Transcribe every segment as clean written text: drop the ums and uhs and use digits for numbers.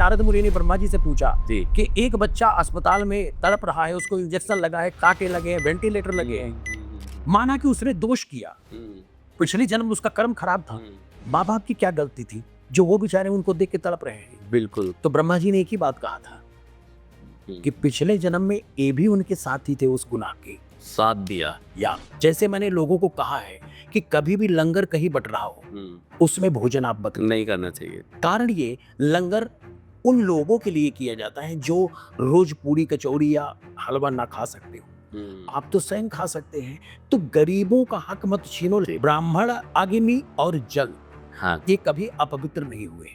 नारद मुनि ने ब्रह्मा जी से पूछा जी। कि एक बच्चा अस्पताल में तड़प रहा है, उसको इंजेक्शन लगा है, कांटे लगे हैं, वेंटिलेटर लगे हैं, माना कि उसने दोष किया, पिछले जन्म उसका कर्म खराब था, माँ बाप की क्या गलती थी जो वो बेचारे उनको देख के तड़प रहे हैं? बिल्कुल। तो ब्रह्मा जी ने एक ही बात कहा था कि पिछले जन्म में ये भी उनके साथी थे उस गुनाह के, साथ दिया। या जैसे मैंने लोगों को कहा है कि कभी भी लंगर कहीं बट रहा हो उसमें भोजन आप मत नहीं करना चाहिए। कारण ये लंगर उन लोगों के लिए किया जाता है जो रोज पूरी कचौड़ी या हलवा ना खा सकते हो, आप तो स्वयं खा सकते हैं। तो गरीबों का हक मत छीनो। ब्राह्मण, अग्नि और जल, हाँ। ये कभी अपवित्र नहीं हुए।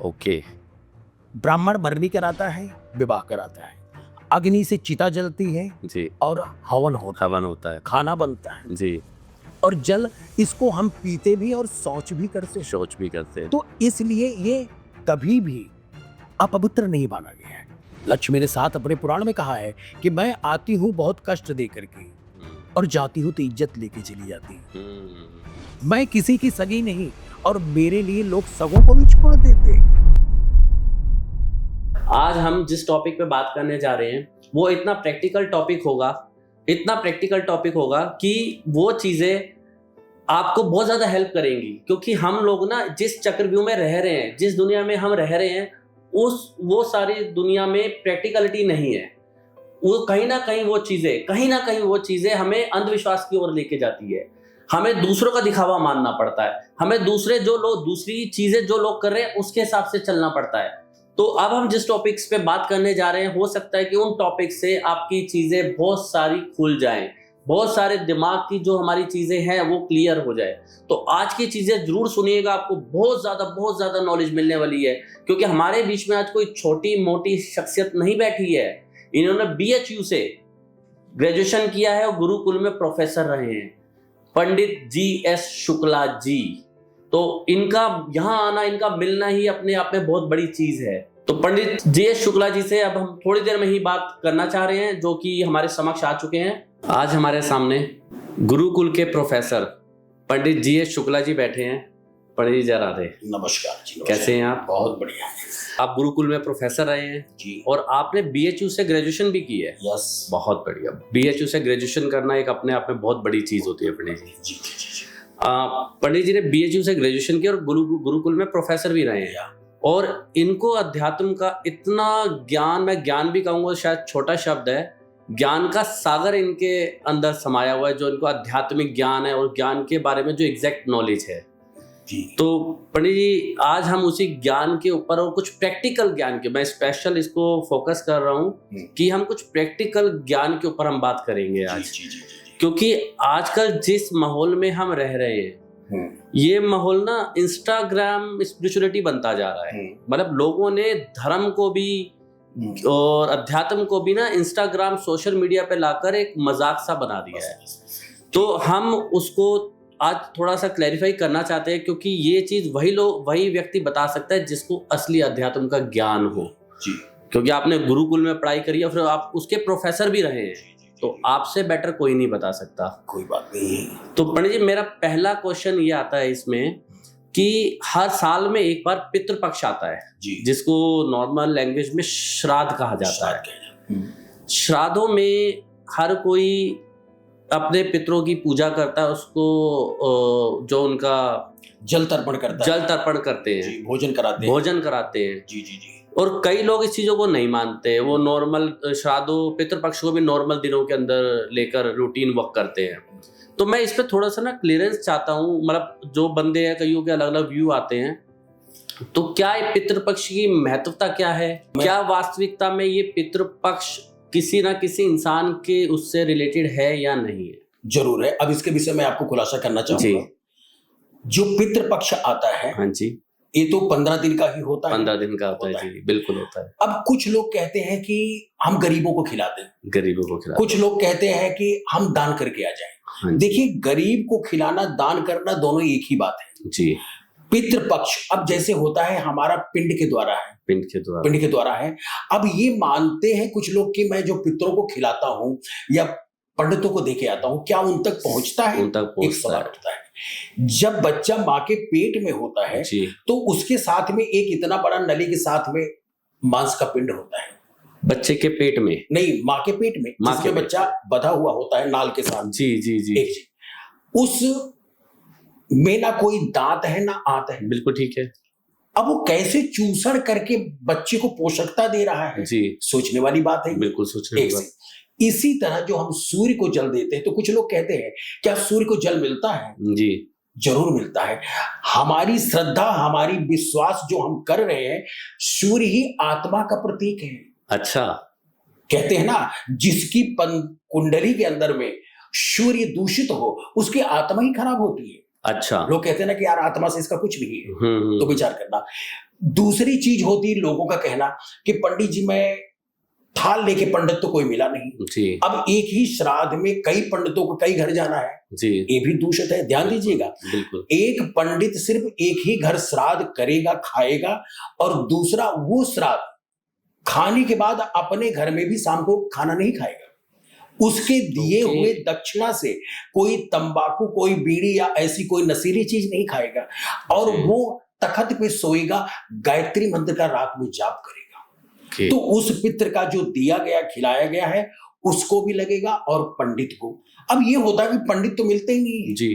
ओके। ब्राह्मण मरनी कराता है, विवाह कराता है, अग्नि से चिता जलती है जी, और हवन होता है, खाना बनता है जी, और जल इसको हम पीते भी और शौच भी करते हैं। शौच भी करते हैं। तो इसलिए ये कभी भी अपवित्र नहीं माना गया है। लक्ष्मी ने साथ अपने पुराण में कहा है कि मैं आती हूँ बहुत कष्ट दे करके और जाती हूँ तो इज्जत लेके चली जाती हूँ। मैं किसी की सगी नहीं और मेरे लिए लोग सगों को भी छोड़ देते। आज हम जिस टॉपिक पे बात करने जा रहे हैं वो इतना प्रैक्टिकल टॉपिक होगा कि वो चीजें आपको बहुत ज्यादा हेल्प करेंगी, क्योंकि हम लोग ना जिस चक्रव्यूह में रह रहे हैं, जिस दुनिया में हम रह रहे हैं, वो सारी दुनिया में प्रैक्टिकलिटी नहीं है। वो कहीं ना कहीं वो चीजें हमें अंधविश्वास की ओर लेके जाती है। हमें दूसरों का दिखावा मानना पड़ता है, हमें दूसरी चीजें जो लोग कर रहे हैं उसके हिसाब से चलना पड़ता है। तो अब हम जिस टॉपिक्स पे बात करने जा रहे हैं, हो सकता है कि उन टॉपिक से आपकी चीजें बहुत सारी खुल जाएं, बहुत सारे दिमाग की जो हमारी चीजें हैं वो क्लियर हो जाए। तो आज की चीजें जरूर सुनिएगा, आपको बहुत ज्यादा नॉलेज मिलने वाली है, क्योंकि हमारे बीच में आज कोई छोटी मोटी शख्सियत नहीं बैठी है। इन्होंने BHU से ग्रेजुएशन किया है और गुरुकुल में प्रोफेसर रहे हैं, पंडित GS शुक्ला जी। तो इनका यहाँ आना, इनका मिलना ही अपने आप में बहुत बड़ी चीज है। तो पंडित GS शुक्ला जी से अब हम थोड़ी देर में ही बात करना चाह रहे हैं, जो कि हमारे समक्ष आ चुके हैं। आज हमारे सामने गुरुकुल के प्रोफेसर पंडित GS शुक्ला जी बैठे हैं। पंडित जी राधे। नमस्कार जी। कैसे हैं आप? बहुत बढ़िया। आप गुरुकुल में प्रोफेसर रहे हैं जी, और आपने BHU से ग्रेजुएशन भी की है। यस, बहुत बढ़िया। BHU से ग्रेजुएशन करना एक अपने आप में बहुत बड़ी चीज होती है पंडित जी। जी जी जी। पंडित जी ने BHU से ग्रेजुएशन किया और गुरुकुल में प्रोफेसर भी रहे हैं, और इनको अध्यात्म का इतना ज्ञान, मैं ज्ञान भी कहूंगा शायद छोटा शब्द है, ज्ञान का सागर इनके अंदर समाया हुआ है, जो इनको आध्यात्मिक ज्ञान है और ज्ञान के बारे में जो एग्जैक्ट नॉलेज है जी। तो पंडित जी आज हम उसी ज्ञान के ऊपर और कुछ प्रैक्टिकल ज्ञान के, मैं स्पेशल इसको फोकस कर रहा हूँ कि हम कुछ प्रैक्टिकल ज्ञान के ऊपर हम बात करेंगे आज। जी, जी, जी, जी। क्योंकि आजकल जिस माहौल में हम रह रहे हैं, ये माहौल ना इंस्टाग्राम स्पिरिचुअलिटी बनता जा रहा है। मतलब लोगों ने धर्म को भी और अध्यात्म को भी ना इंस्टाग्राम, सोशल मीडिया पे लाकर एक मजाक सा बना दिया है। तो हम उसको आज थोड़ा सा क्लैरिफाई करना चाहते हैं, क्योंकि ये चीज वही व्यक्ति बता सकता है जिसको असली अध्यात्म का ज्ञान हो जी। क्योंकि आपने गुरुकुल में पढ़ाई करी है, फिर आप उसके प्रोफेसर भी रहे हैं, तो आपसे बेटर कोई नहीं बता सकता। कोई बात नहीं है। तो पंडित जी, मेरा पहला क्वेश्चन ये आता है इसमें कि हर साल में एक बार पितृपक्ष आता है जी, जिसको नॉर्मल लैंग्वेज में श्राद्ध कहा जाता है। श्राद्धों में हर कोई अपने पितरों की पूजा करता है, उसको जो उनका जल तर्पण करते हैं, भोजन कराते हैं। जी जी जी। और कई लोग इस चीजों को नहीं मानते, वो नॉर्मल श्राद्धों पितृपक्ष को भी नॉर्मल दिनों के अंदर लेकर रूटीन वर्क करते हैं। तो मैं इस पे थोड़ा सा ना क्लियरेंस चाहता हूँ, मतलब जो बंदे हैं कईयों के अलग अलग व्यू आते हैं, तो क्या ये पितृपक्ष की महत्वता क्या है? क्या वास्तविकता में ये पितृपक्ष किसी ना किसी इंसान के उससे रिलेटेड है या नहीं है? जरूर है। अब इसके विषय में आपको खुलासा करना चाहूंगा। जो पितृपक्ष आता है, हाँ जी, ये तो 15 दिन का ही होता है। 15 दिन का होता है जी, बिल्कुल होता है। अब कुछ लोग कहते हैं कि हम गरीबों को खिला दें, कुछ लोग कहते हैं कि हम दान करके आ जाएं। हाँ, देखिए, गरीब को खिलाना, दान करना, दोनों एक ही बात है जी। पितृपक्ष अब जैसे होता है हमारा पिंड के द्वारा है। अब ये मानते हैं कुछ लोग कि मैं जो पितरों को खिलाता हूं या पंडितों को देके आता हूं, क्या उन तक पहुंचता है? एक सवाल उठता है। जब बच्चा माँ के पेट में होता है तो उसके साथ में एक इतना बड़ा नली के साथ में मांस का पिंड होता है। बच्चे के पेट में? नहीं, माँ के पेट में, माँ के जिसमें पेट बच्चा बधा हुआ होता है नाल के साथ। जी जी जी। एक चीज, उस में ना कोई दांत है ना आंत है। बिल्कुल ठीक है। अब वो कैसे चूसण करके बच्चे को पोषकता दे रहा है, जी, सोचने वाली बात है। बिल्कुल सोचने एक की से बात। इसी तरह जो हम सूर्य को जल देते हैं, तो कुछ लोग कहते हैं क्या सूर्य को जल मिलता है? जी जरूर मिलता है। हमारी श्रद्धा, हमारी विश्वास जो हम कर रहे हैं, सूर्य ही आत्मा का प्रतीक है। अच्छा। कहते हैं ना, जिसकी कुंडली के अंदर में सूर्य दूषित हो, उसकी आत्मा ही खराब होती है। अच्छा। लोग कहते हैं ना कि यार आत्मा से इसका कुछ नहीं है, तो विचार करना। दूसरी चीज होती है लोगों का कहना कि पंडित जी, मैं थाल लेके पंडित तो कोई मिला नहीं जी। अब एक ही श्राद्ध में कई पंडितों को कई घर जाना है जी, ये भी दूषित है। ध्यान दीजिएगा, बिल्कुल। एक पंडित सिर्फ एक ही घर श्राद्ध करेगा, खाएगा, और दूसरा वो श्राद्ध खाने के बाद अपने घर में भी शाम को खाना नहीं खाएगा। उसके दिए हुए दक्षिणा से कोई तंबाकू, कोई बीड़ी या ऐसी कोई नशीली चीज नहीं खाएगा, और वो तखत पे सोएगा, गायत्री मंत्र का रात में जाप करेगा। तो उस पितृ का जो दिया गया, खिलाया गया है, उसको भी लगेगा और पंडित को। अब ये होता है कि पंडित तो मिलते ही नहीं है जी,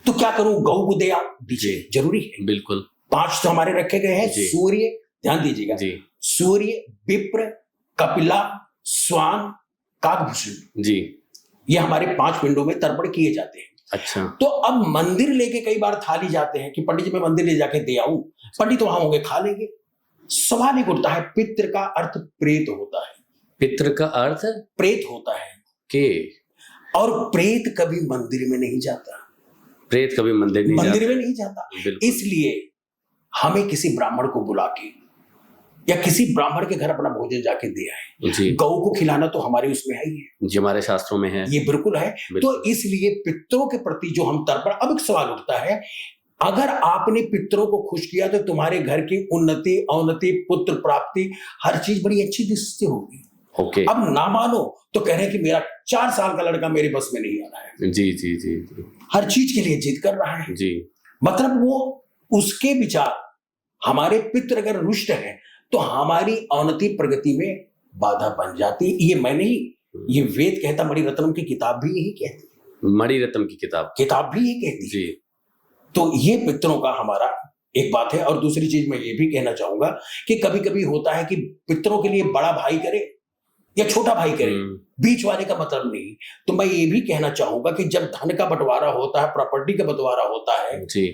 तो क्या करूं, गौ को दे आओ, दीजिए, जरूरी है। बिल्कुल। 5 तो हमारे रखे गए हैं। सूर्य, ध्यान दीजिएगा, सूर्य, विप्र, कपिला, स्वान, काकभूषण जी, ये हमारे 5 पिंडों में तर्पण किए जाते हैं। अच्छा। तो अब मंदिर लेके कई बार थाली जाते हैं कि पंडित जी मैं मंदिर ले जाके दे आऊं, पंडित वहां होंगे, खा लेंगे। सवाल एक उठता है, पितृ का अर्थ प्रेत होता है। पितृ का अर्थ प्रेत होता है के, और प्रेत कभी मंदिर में नहीं जाता। प्रेत कभी मंदिर में नहीं जाता। इसलिए हमें किसी ब्राह्मण को बुला के या किसी ब्राह्मण के घर अपना भोजन जाके दे आए। गौ को खिलाना तो हमारे उसमें है ही है जी, हमारे शास्त्रों में है, ये बिल्कुल है। तो इसलिए पितरों के प्रति जो हम तर्पण, अब एक सवाल उठता है, अगर आपने पितरों को खुश किया तो तुम्हारे घर की उन्नति, अवनति, पुत्र प्राप्ति, हर चीज बड़ी अच्छी दृष्टि से होगी। ओके। अब ना मानो तो कह रहे हैं कि मेरा 4 साल का लड़का मेरे बस में नहीं आ रहा है। जी जी जी जी, हर चीज के लिए जिद कर रहा है जी, मतलब वो उसके विचार, हमारे पितृ अगर रुष्ट है तो हमारी अवनति प्रगति में बाधा बन जाती। ये मैं नहीं, ये वेद कहता, मणिरत्नम की किताब भी यही कहती, मणिरत्नम की किताब भी यही कहती जी। तो ये पितरों का हमारा एक बात है। और दूसरी चीज मैं ये भी कहना चाहूंगा कि कभी कभी होता है कि पितरों के लिए बड़ा भाई करे या छोटा भाई करे, बीच वाले का मतलब नहीं। तो मैं ये भी कहना चाहूंगा कि जब धन का बंटवारा होता है, प्रॉपर्टी का बंटवारा होता है जी,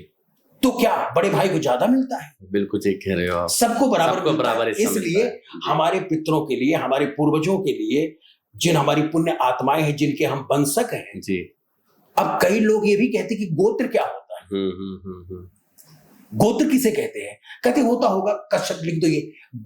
तो क्या बड़े भाई को ज्यादा मिलता है? बिल्कुल ठीक कह रहे हो आप, सबको बराबर। इसलिए हमारे पितरों के लिए, हमारे पूर्वजों के लिए, जिन हमारी पुण्य आत्माएं हैं, जिनके हम वंशक हैं जी। अब कई लोग ये भी कहते कि गोत्र क्या होता है? गोत्र किसे कहते हैं? कहते होता होगा, कश्यप लिख दो, ये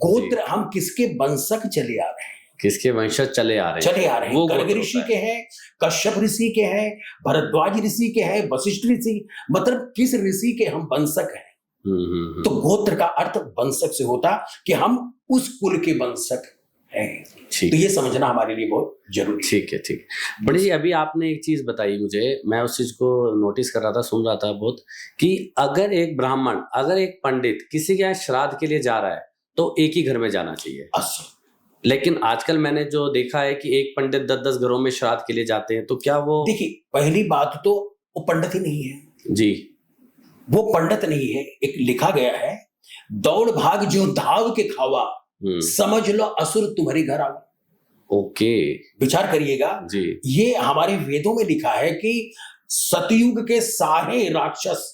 गोत्र हम किसके वंशक चले आ रहे हैं, किसके वंशज चले आ रहे हैं। वो गर्ग ऋषि के हैं, कश्यप ऋषि के हैं, भरद्वाज ऋषि के हैं, वशिष्ठ ऋषि, मतलब किस ऋषि के हम वंशक हैं। तो गोत्र का अर्थ वंशक से होता कि हम उस कुल के वंशक हैं। तो ये समझना हमारे लिए बहुत जरूरी। ठीक है, ठीक। बड़ी जी, अभी आपने एक चीज बताई मुझे, मैं उस चीज को नोटिस कर रहा था, सुन रहा था बहुत, कि अगर एक ब्राह्मण, अगर एक पंडित किसी के यहाँ श्राद्ध के लिए जा रहा है तो एक ही घर में जाना चाहिए। लेकिन आजकल मैंने जो देखा है कि एक पंडित 10-10 घरों में श्राद्ध के लिए जाते हैं, तो क्या वो, देखिए पहली बात तो वो पंडित ही नहीं है जी, वो पंडित नहीं है। एक लिखा गया है, दौड़ भाग जो धाव के खावा, समझ लो असुर तुम्हारे घर आओ। ओके, विचार करिएगा जी, ये हमारे वेदों में लिखा है कि सतयुग के सारे राक्षस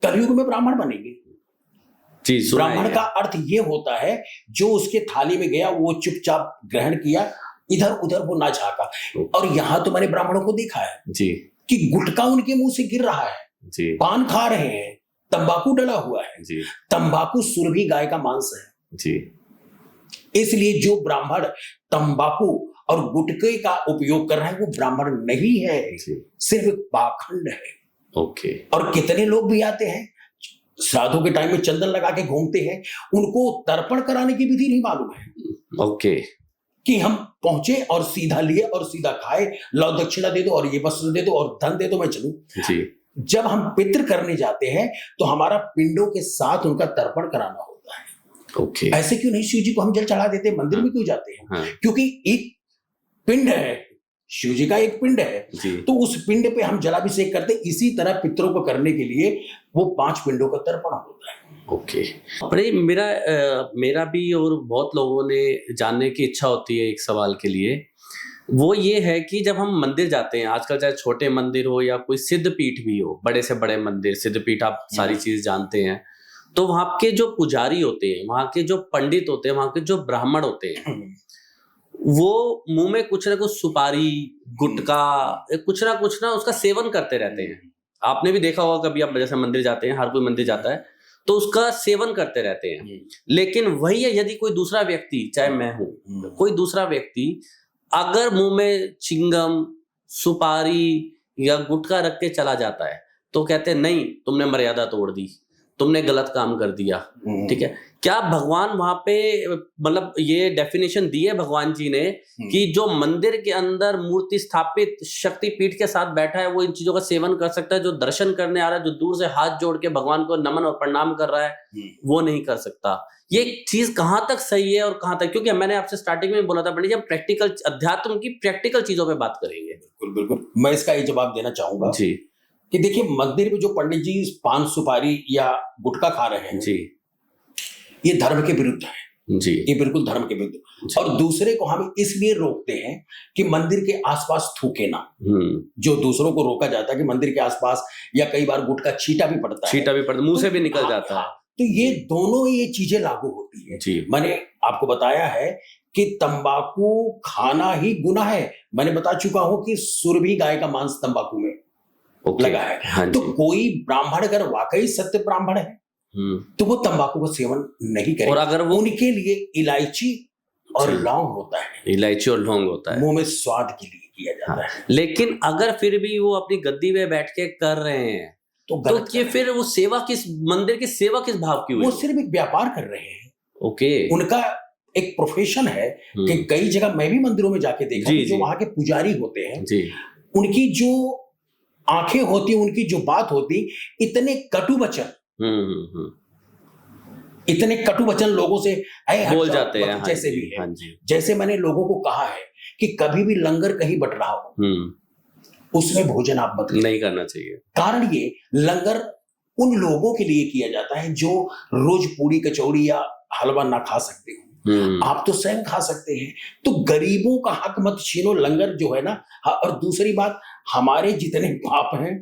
कलयुग में ब्राह्मण बनेंगे। ब्राह्मण का अर्थ ये होता है जो उसके थाली में गया वो चुपचाप ग्रहण किया, इधर उधर वो ना झांका। और यहां तो मैंने ब्राह्मणों को देखा है जी कि गुटखा उनके मुंह से गिर रहा है जी, पान खा रहे हैं, तंबाकू डला हुआ है जी, तंबाकू सुरभि गाय का मांस है जी। इसलिए जो ब्राह्मण तंबाकू और गुटखे का उपयोग कर रहे हैं वो ब्राह्मण नहीं है, सिर्फ पाखंड है। ओके। और कितने लोग भी आते हैं श्राद्धों के टाइम में चंदन लगा के घूमते हैं, उनको तर्पण कराने की विधि नहीं मालूम है। ओके। कि हम पहुंचे और सीधा लिए और सीधा खाए, लो दक्षिणा दे दो और ये वस्त्र दे दो और धन दे दो, मैं चलूं जी। जब हम पितृ करने जाते हैं तो हमारा पिंडों के साथ उनका तर्पण कराना होता है। ओके। ऐसे क्यों नहीं शिव जी को हम जल चढ़ा देते, मंदिर में क्यों जाते हैं? हाँ क्योंकि एक पिंड है, शिव जी का एक पिंड है, जी। तो उस पिंड पे हम जलाभिषेक करते। इसी तरह पितरों को करने के लिए वो 5 पिंडों का तर्पण होता है। ओके। अरे मेरा भी और बहुत लोगों ने जानने की इच्छा होती है एक सवाल के लिए, वो ये है कि जब हम मंदिर जाते हैं, आजकल चाहे छोटे मंदिर हो या कोई सिद्ध पीठ भी हो, बड़े से बड़े मंदिर, सिद्ध पीठ, आप सारी चीज जानते हैं, तो वहाँ के जो पुजारी होते हैं, वहाँ के जो पंडित होते हैं, वहाँ के जो ब्राह्मण होते हैं, वो मुंह में कुछ ना कुछ सुपारी, गुटखा, कुछ ना उसका सेवन करते रहते हैं। आपने भी देखा होगा, कभी आप जैसे मंदिर जाते हैं, हर कोई मंदिर जाता है, तो उसका सेवन करते रहते हैं। लेकिन वही है, यदि कोई दूसरा व्यक्ति, चाहे मैं हूं, कोई दूसरा व्यक्ति अगर मुंह में चिंगम, सुपारी या गुटखा रख के चला जाता है, तो कहते हैं नहीं, तुमने मर्यादा तोड़ दी, तुमने गलत काम कर दिया। ठीक है, क्या भगवान वहां पे, मतलब ये डेफिनेशन दी है भगवान जी ने कि जो मंदिर के अंदर मूर्ति स्थापित शक्ति पीठ के साथ बैठा है, वो इन चीजों का सेवन कर सकता है? जो दर्शन करने आ रहा है, जो दूर से हाथ जोड़ के भगवान को नमन और प्रणाम कर रहा है, वो नहीं कर सकता? ये चीज कहां तक सही है और कहां तक, क्योंकि मैंने आपसे स्टार्टिंग में बोला था पंडित जी, हम प्रैक्टिकल अध्यात्म की प्रैक्टिकल चीजों पे बात करेंगे। बिल्कुल बिल्कुल, मैं इसका ये जवाब देना चाहूंगा जी कि देखिए, मंदिर में जो पंडित जी पान सुपारी या गुटखा खा रहे हैं जी ये धर्म के विरुद्ध है जी ये बिल्कुल धर्म के विरुद्ध। और दूसरे को हम इसलिए रोकते हैं कि मंदिर के आसपास थूके ना। जो दूसरों को रोका जाता है कि मंदिर के आसपास, या कई बार गुटखा छींटा भी पड़ता है, छींटा भी पड़ता, मुंह से भी निकल हाँ, जाता है। तो ये दोनों ये चीजें लागू होती है जी। मैंने आपको बताया है कि तंबाकू खाना ही गुनाह है। मैंने बता चुका हूं कि सुरभि गाय का मांस तंबाकू में लगा है। हाँ तो जी। कोई ब्राह्मण अगर वाकई सत्य ब्राह्मण है तो वो तंबाकू का सेवन नहीं करे। और अगर वो, उनके लिए इलायची और जी। लौंग होता है, इलायची और लौंग होता है, मुंह में स्वाद के लिए किया जाता है। लेकिन अगर फिर भी वो अपनी गद्दी में बैठ के कर रहे हैं, तो ये फिर वो सेवा किस, मंदिर की सेवा किस भाव की हुई? वो सिर्फ एक व्यापार कर रहे हैं। ओके। उनका एक प्रोफेशन है कि कई जगह मैं भी मंदिरों में जाके देखा कि जो वहां के पुजारी होते हैं जी, उनकी जो आंखें होती, उनकी जो बात होती, इतने कटु वचन इतने कटु वचन लोगों से बोल जाते हैं, जैसे भी है। हाँ जी। जैसे मैंने लोगों को कहा है कि कभी भी लंगर कहीं बट रहा हो उसमें भोजन आप मत नहीं करना चाहिए। कारण ये लंगर उन लोगों के लिए किया जाता है जो रोज पूरी कचौड़ी या हलवा ना खा सकते हो। आप तो स्वयं खा सकते हैं, तो गरीबों का हक मत छीनो। लंगर जो है ना, और दूसरी बात, हमारे जितने पाप हैं,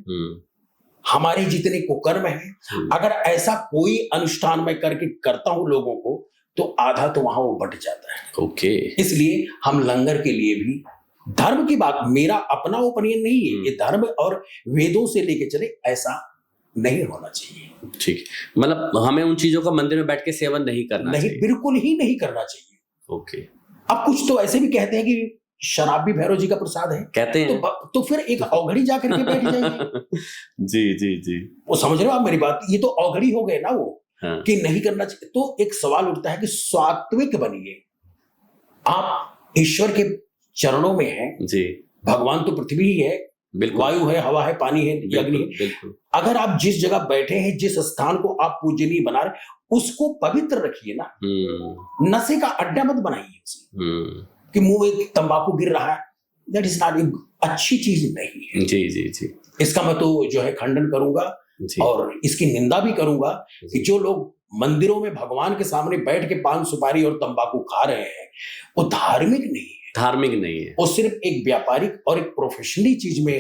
हमारे जितने कुकर्म हैं, अगर ऐसा कोई अनुष्ठान मैं करके करता हूं लोगों को, तो आधा तो वहां वो बट जाता है। ओके। इसलिए हम लंगर के लिए भी, धर्म की बात, मेरा अपना ओपिनियन नहीं है, ये धर्म और वेदों से लेके चले, ऐसा नहीं होना चाहिए। ठीक, मतलब हमें उन चीजों का मंदिर में बैठ के सेवन नहीं करना चाहिए। बिल्कुल ही नहीं करना चाहिए। ओके। अब कुछ तो ऐसे भी कहते हैं कि शराब भी भैरव जी का प्रसाद है, कहते हैं, तो फिर एक औघड़ी जाकर के बैठ जाएंगे। जी जी जी, वो समझ रहे हो आप मेरी बात? ये तो औघड़ी हो गए ना वो, हाँ। कि नहीं करना चाहिए। तो एक सवाल उठता है कि सात्विक बनिए। आप ईश्वर के चरणों में हैं जी, भगवान तो पृथ्वी ही है, वायु है, हवा है, पानी है, अग्नि है। अगर आप जिस जगह बैठे हैं, जिस स्थान को आप पूजनीय बना रहे, उसको पवित्र रखिए ना। नशे का अड्डा मत बनाइए उसे, कि मुंह में तंबाकू गिर रहा है, दैट इज नॉट, अच्छी चीज नहीं है। जी जी जी, इसका मैं तो जो है खंडन करूंगा और इसकी निंदा भी करूंगा कि जो लोग मंदिरों में भगवान के सामने बैठ के पान सुपारी और तंबाकू खा रहे हैं, वो धार्मिक नहीं है। धार्मिक नहीं है, वो सिर्फ एक व्यापारिक और एक प्रोफेशनली चीज में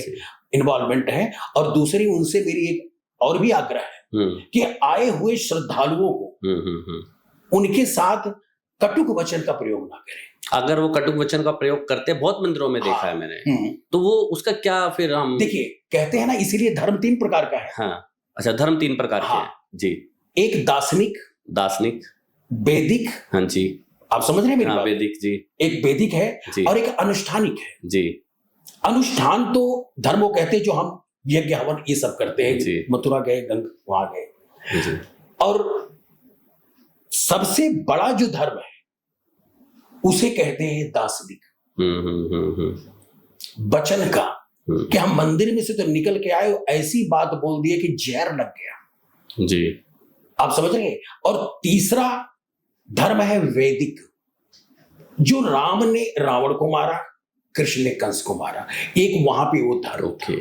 इन्वॉल्वमेंट है। और दूसरी, उनसे मेरी एक और भी आग्रह है कि आए हुए श्रद्धालुओं को उनके साथ कटुक वचन का प्रयोग ना करें। अगर वो कटुक वचन का प्रयोग करते, बहुत मंदिरों में देखा है मैंने, तो वो उसका क्या फिर हम, देखिए कहते हैं ना, इसीलिए धर्म 3 प्रकार का है। हाँ, अच्छा, धर्म 3 प्रकार के हैं जी। एक दार्शनिक, वैदिक, हाँ जी, आप समझ रहे हैं मेरी बात? वैदिक जी, एक वैदिक है जी, और एक अनुष्ठानिक है जी। अनुष्ठान तो धर्म वो कहते हैं जो हम यज्ञ हवन ये सब करते हैं, मथुरा गए, वहां गए। और सबसे बड़ा जो धर्म है उसे कहते हैं दार्शनिक, वचन का, कि हम मंदिर में से तो निकल के आए, ऐसी बात बोल दी कि जहर लग गया जी, आप समझ रहे हैं। और तीसरा धर्म है वैदिक। जो राम ने रावण को मारा, कृष्ण ने कंस को मारा, एक वहां पे वो धर्म था।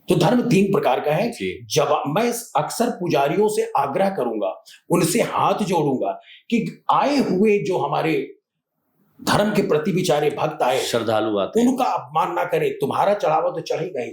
तो धर्म 3 प्रकार का है। जब मैं अक्सर पुजारियों से आग्रह करूंगा, उनसे हाथ जोड़ूंगा कि आए हुए जो हमारे धर्म के प्रति बेचारे भक्त आए, श्रद्धालु आते, उनका अपमान ना करे। तुम्हारा चढ़ावा तो चढ़ेगा ही,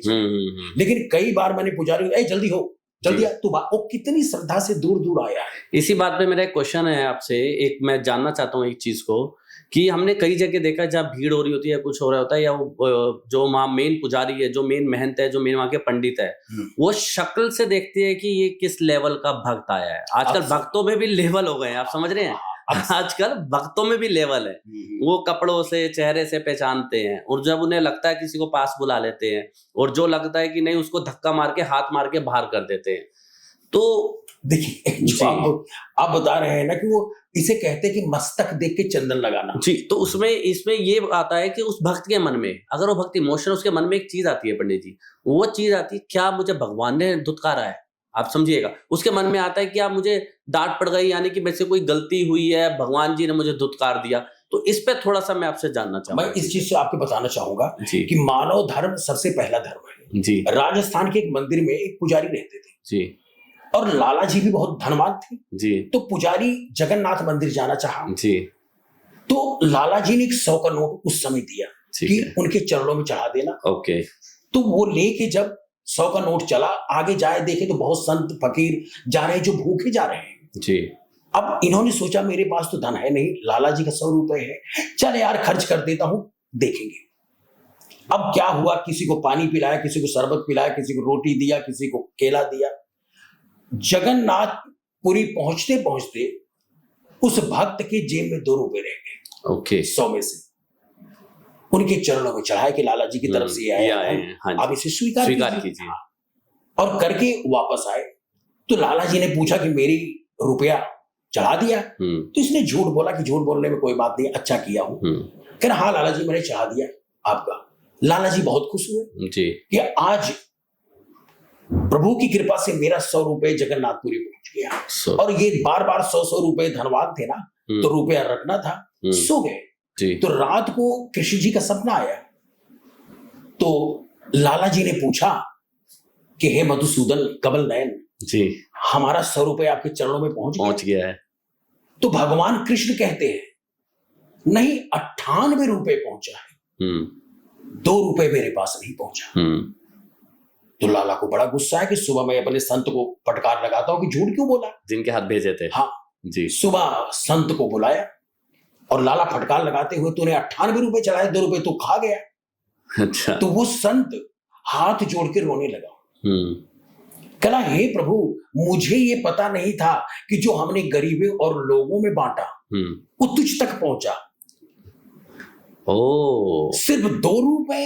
लेकिन कई बार मैंने पुजारी, जल्दी हो, जल्दी तू, वो कितनी श्रद्धा से दूर दूर आया है। इसी बात पे मेरा एक क्वेश्चन है आपसे, एक मैं जानना चाहता हूँ एक चीज को, कि हमने कई जगह देखा जब भीड़ हो रही होती है, कुछ हो रहा होता है, या वो जो वहाँ मेन पुजारी है, जो मेन महंत है, जो मेन वहाँ के पंडित है, वो शक्ल से देखते हैं कि ये किस लेवल का भक्त आया है। आजकल भक्तों में भी लेवल हो गए हैं, आप समझ रहे हैं, आजकल भक्तों में भी लेवल है। वो कपड़ों से, चेहरे से पहचानते हैं, और जब उन्हें लगता है किसी को पास बुला लेते हैं, और जो लगता है कि नहीं उसको धक्का मार के, हाथ मार के बाहर कर देते हैं। तो देखिए, जो आप बता रहे हैं ना कि वो इसे कहते हैं कि मस्तक देख के चंदन लगाना जी, तो उसमें इसमें ये आता है कि उस भक्त के मन में, अगर वो भक्त इमोशन, उसके मन में एक चीज आती है पंडित जी, वो चीज आती है, क्या मुझे भगवान ने धुतकारा है, आप समझिएगा। उसके मन में आता है कि आप मुझे डांट पड़ गई, यानी कि मेरे से कोई गलती हुई है, भगवान जी ने मुझे धुतकार दिया। तो इस पे थोड़ा सा मैं आपसे जानना चाहूंगा। मैं इस चीज से आपको बताना चाहूंगा कि मानव धर्म सबसे पहला धर्म है जी। राजस्थान के एक मंदिर में एक पुजारी रहते थे जी, और लाला जी भी बहुत धनवान थे जी। तो पुजारी जगन्नाथ मंदिर जाना चाहा जी, तो लाला जी ने एक 100 का नोट उस समय दिया कि उनके चरणों में चढ़ा देना। ओके। तो वो लेके जब 100 का नोट चला, आगे जाए देखे तो बहुत संत फकीर जा रहे हैं जो भूखे जा रहे हैं जी। अब इन्होंने सोचा मेरे पास तो धन है नहीं, लाला जी का 100 रुपए है, चल यार खर्च कर देता हूं, देखेंगे। अब क्या हुआ, किसी को पानी पिलाया, किसी को शरबत पिलाया, किसी को रोटी दिया, किसी को केला दिया। जगन्नाथपुरी पहुंचते पहुंचते उस भक्त के जेब में 2 रुपए रह गए। ओके। 100 में से उनके चरणों में चढ़ाए कि लाला जी की तरफ से आया है, आप इसे स्वीकार कीजिए। और करके वापस आए तो लाला जी ने पूछा कि मेरी रुपया चढ़ा दिया? तो इसने झूठ बोला कि झूठ बोलने में कोई बात नहीं, अच्छा किया हूं। कह रहा हाँ लाला जी मैंने चढ़ा दिया आपका। लाला जी बहुत खुश हुए जी कि आज प्रभु की कृपा से मेरा 100 रुपए जगन्नाथपुरी पहुंच गया। और ये बार बार 100 रुपए, धनवान थे ना, तो रुपया रखना था। सो गए। तो रात को कृष्ण जी का सपना आया, तो लाला जी ने पूछा कि हे मधुसूदन कमल नयन जी, हमारा 100 रुपए आपके चरणों में पहुंच गया है। तो भगवान कृष्ण कहते हैं नहीं, 98 रुपए पहुंचा है, 2 रुपए मेरे पास नहीं पहुंचा। तो लाला को बड़ा गुस्सा है कि सुबह मैं अपने संत को फटकार लगाता हूं कि झूठ क्यों बोला, जिनके हाथ भेजे थे। हाँ जी। सुबह संत को बुलाया और लाला फटकार लगाते हुए, तूने 98 रुपए चढ़ाए, 2 रुपए तू खा गया। अच्छा। तो वो संत हाथ जोड़ के रोने लगा। कहला हे प्रभु, मुझे ये पता नहीं था कि जो हमने गरीबों और लोगों में बांटा वो तुझ तक पहुंचा। सिर्फ 2 रुपए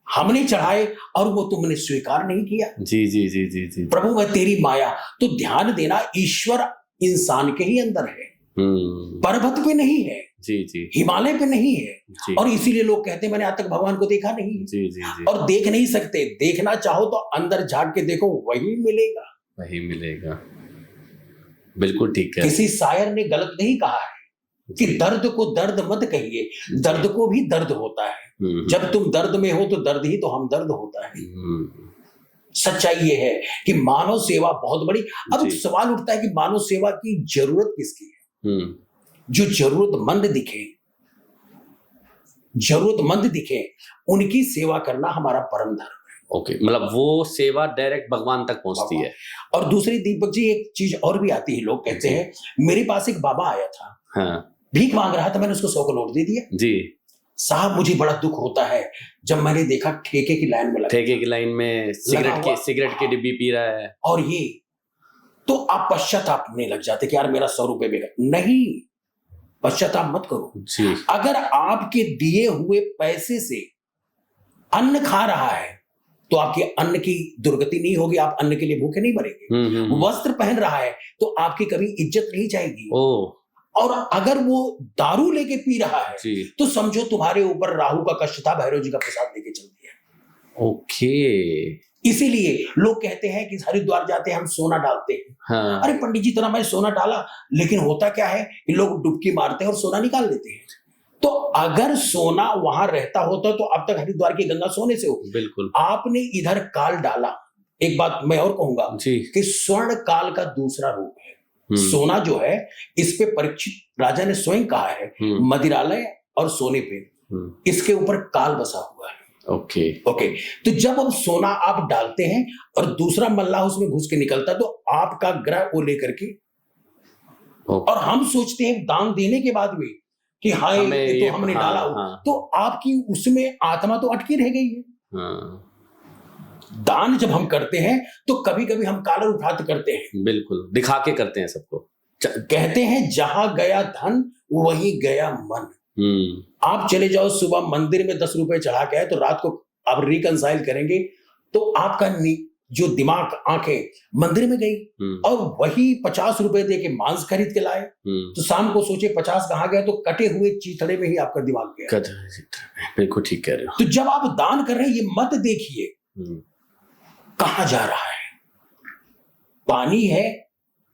हमने चढ़ाए और वो तुमने स्वीकार नहीं किया। जी जी जी जी जी। प्रभु वह तेरी माया। तो ध्यान देना, ईश्वर इंसान के ही अंदर है, पर्वत पे नहीं है जी जी, हिमालय पे नहीं है जी। और इसीलिए लोग कहते हैं मैंने आज तक भगवान को देखा नहीं है जी जी जी। और देख नहीं सकते। देखना चाहो तो अंदर झांक के देखो, वही मिलेगा, वही मिलेगा। बिल्कुल ठीक है। किसी शायर ने गलत नहीं कहा है कि दर्द को दर्द मत कहिए, दर्द को भी दर्द होता है। जब तुम दर्द में हो तो दर्द ही तो हमदर्द होता है। सच्चाई ये है कि मानव सेवा बहुत बड़ी। अब सवाल उठता है कि मानव सेवा की जरूरत किसकी है? जो जरूरतमंद दिखे उनकी सेवा करना हमारा परम धर्म है। ओके, मतलब वो सेवा डायरेक्ट भगवान तक पहुंचती है। और दूसरी दीपक जी एक चीज और भी आती है, लोग कहते हैं मेरे पास एक बाबा आया था, हाँ, भीख मांग रहा था, मैंने उसको 100 का नोट दे दिया जी। साहब मुझे बड़ा दुख होता है जब मैंने देखा ठेके की लाइन में सिगरेट की डिब्बी पी रहा है, और ये तो आप पश्चाताप नहीं लग जाते कि यार मेरा 100 रुपए बेकार। नहीं, पश्चाताप मत करो जी। अगर आपके दिए हुए पैसे से अन्न खा रहा है तो आपके अन्न की दुर्गति नहीं होगी, आप अन्न के लिए भूखे नहीं मरेंगे। वस्त्र पहन रहा है तो आपकी कभी इज्जत नहीं जाएगी। और अगर वो दारू लेके पी रहा है तो समझो तुम्हारे ऊपर राहु का कष्ट था, भैरव जी का प्रसाद लेके चल दिया। ओके, इसीलिए लोग कहते हैं कि हरिद्वार जाते हैं हम सोना डालते हैं। हाँ, अरे पंडित जी, तरह मैं सोना डाला, लेकिन होता क्या है कि लोग डुबकी मारते हैं और सोना निकाल लेते हैं। तो अगर सोना वहां रहता होता तो अब तक हरिद्वार की गंगा सोने से होती। बिल्कुल आपने इधर काल डाला। एक बात मैं और कहूंगा जी। कि स्वर्ण काल का दूसरा रूप है। सोना जो है, इस पे परीक्षित राजा ने स्वयं कहा है, मदिरालय और सोने पे इसके ऊपर काल बसा हुआ है। ओके तो जब अब सोना आप डालते हैं और दूसरा मल्लाह उसमें घुस के निकलता, तो आपका ग्रह वो लेकर के, और हम सोचते हैं दान देने के बाद भी कि हाय ये तो हमने डाला हो, तो आपकी उसमें आत्मा तो अटकी रह गई है। दान जब हम करते हैं तो कभी कभी हम कालर उठाते करते हैं, बिल्कुल दिखा के करते हैं सबको। कहते हैं जहां गया धन वहीं गया मन। आप चले जाओ सुबह मंदिर में 10 रुपए चढ़ा के आए, तो रात को आप रिकंसाइल करेंगे तो आपका जो दिमाग, आंखें मंदिर में गई, और वही 50 रुपए दे के मांस खरीद के लाए, तो शाम को सोचे 50 कहाँ गया, तो कटे हुए चीथड़े में ही आपका दिमाग गया। बिल्कुल ठीक कह रहे हो। तो जब आप दान कर रहे हैं, ये मत देखिए कहां जा रहा है। पानी है,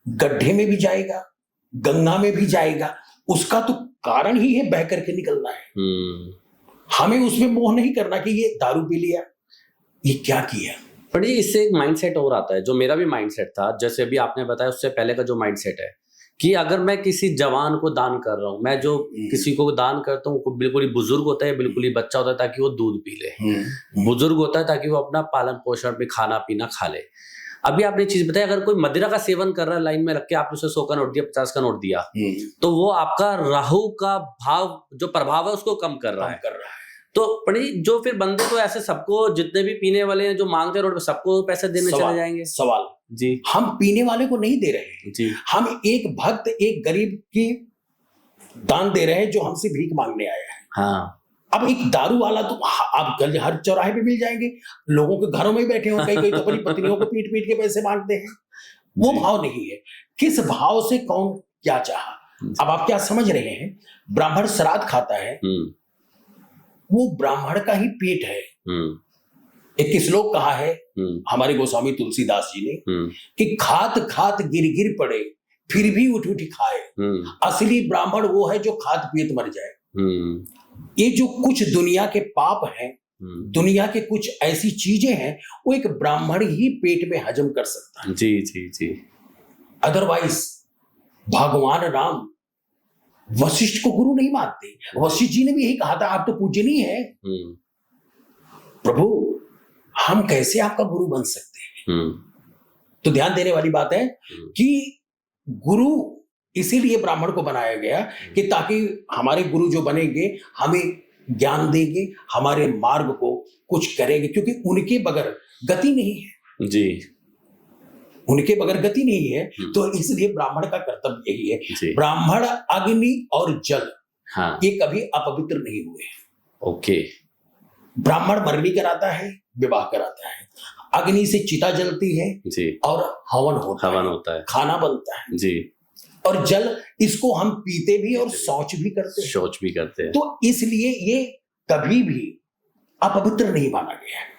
गड्ढे में भी जाएगा, गंगा में भी जाएगा, उसका तो कारण ही है बह करके निकलना है। हमें उसमें मोह नहीं करना कि ये दारू पी लिया, ये क्या किया। पर जी इससे एक माइंडसेट और आता है, जो मेरा भी माइंडसेट था, जैसे अभी आपने बताया उससे पहले का जो माइंडसेट है कि अगर मैं किसी जवान को दान कर रहा हूं, मैं जो किसी को दान करता हूँ, बिल्कुल ही बुजुर्ग होता है, बिल्कुल ही बच्चा होता है ताकि वो दूध पी ले, बुजुर्ग होता है ताकि वो अपना पालन पोषण पे खाना पीना खा ले। अभी आपने चीज बताई, अगर कोई मदिरा का सेवन कर रहा है, लाइन में रख के आपने उसे 100 का नोट दिया, 50 का नोट दिया, तो वो आपका राहु का भाव जो प्रभाव है उसको कम कर रहा है। तो पंडित जो फिर बंदे तो ऐसे सबको, जितने भी पीने वाले हैं जो मांगते हैं रोड पे, सबको पैसे देने चले जाएंगे। सवाल जी, हम पीने वाले को नहीं दे रहे हैं जी, हम एक भक्त, एक गरीब की दान दे रहे हैं जो हमसे भीख मांगने आया है। हाँ, अब एक दारू वाला तो आप हर चौराहे पे मिल जाएंगे, लोगों के घरों में बैठे हो, कई तो अपनी पत्नियों को पीट पीट के पैसे मांगते हैं। वो भाव नहीं है। किस भाव से कौन क्या चाहा। अब आप क्या समझ रहे हैं, ब्राह्मण श्राद्ध खाता है, वो ब्राह्मण का ही पेट है। एक श्लोक कहा है हमारे गोस्वामी तुलसीदास जी ने कि खात खात गिर गिर पड़े फिर भी उठ उठ खाए, असली ब्राह्मण वो है जो खात पियत मर जाए। ये जो कुछ दुनिया के पाप हैं, दुनिया के कुछ ऐसी चीजें हैं, वो एक ब्राह्मण ही पेट में हजम कर सकता है। जी जी जी। अदरवाइज भगवान राम वशिष्ठ को गुरु नहीं मानते। वशिष्ठ जी ने भी यही कहा था, आप तो पूजनीय है प्रभु, हम कैसे आपका गुरु बन सकते हैं। तो ध्यान देने वाली बात है कि गुरु इसीलिए ब्राह्मण को बनाया गया कि ताकि हमारे गुरु जो बनेंगे हमें ज्ञान देंगे, हमारे मार्ग को कुछ करेंगे, क्योंकि उनके बगैर गति नहीं है जी, उनके बगैर गति नहीं है। तो इसलिए ब्राह्मण का कर्तव्य यही है। ब्राह्मण अग्नि और जल, हाँ, ये कभी अपवित्र नहीं हुए। ओके, ब्राह्मण मरनी कराता है, विवाह कराता है, अग्नि से चिता जलती है जी, और हवन होता है, खाना बनता है जी, और जल इसको हम पीते भी और शौच भी करते हैं। तो इसलिए ये कभी भी अपवित्र नहीं माना गया है।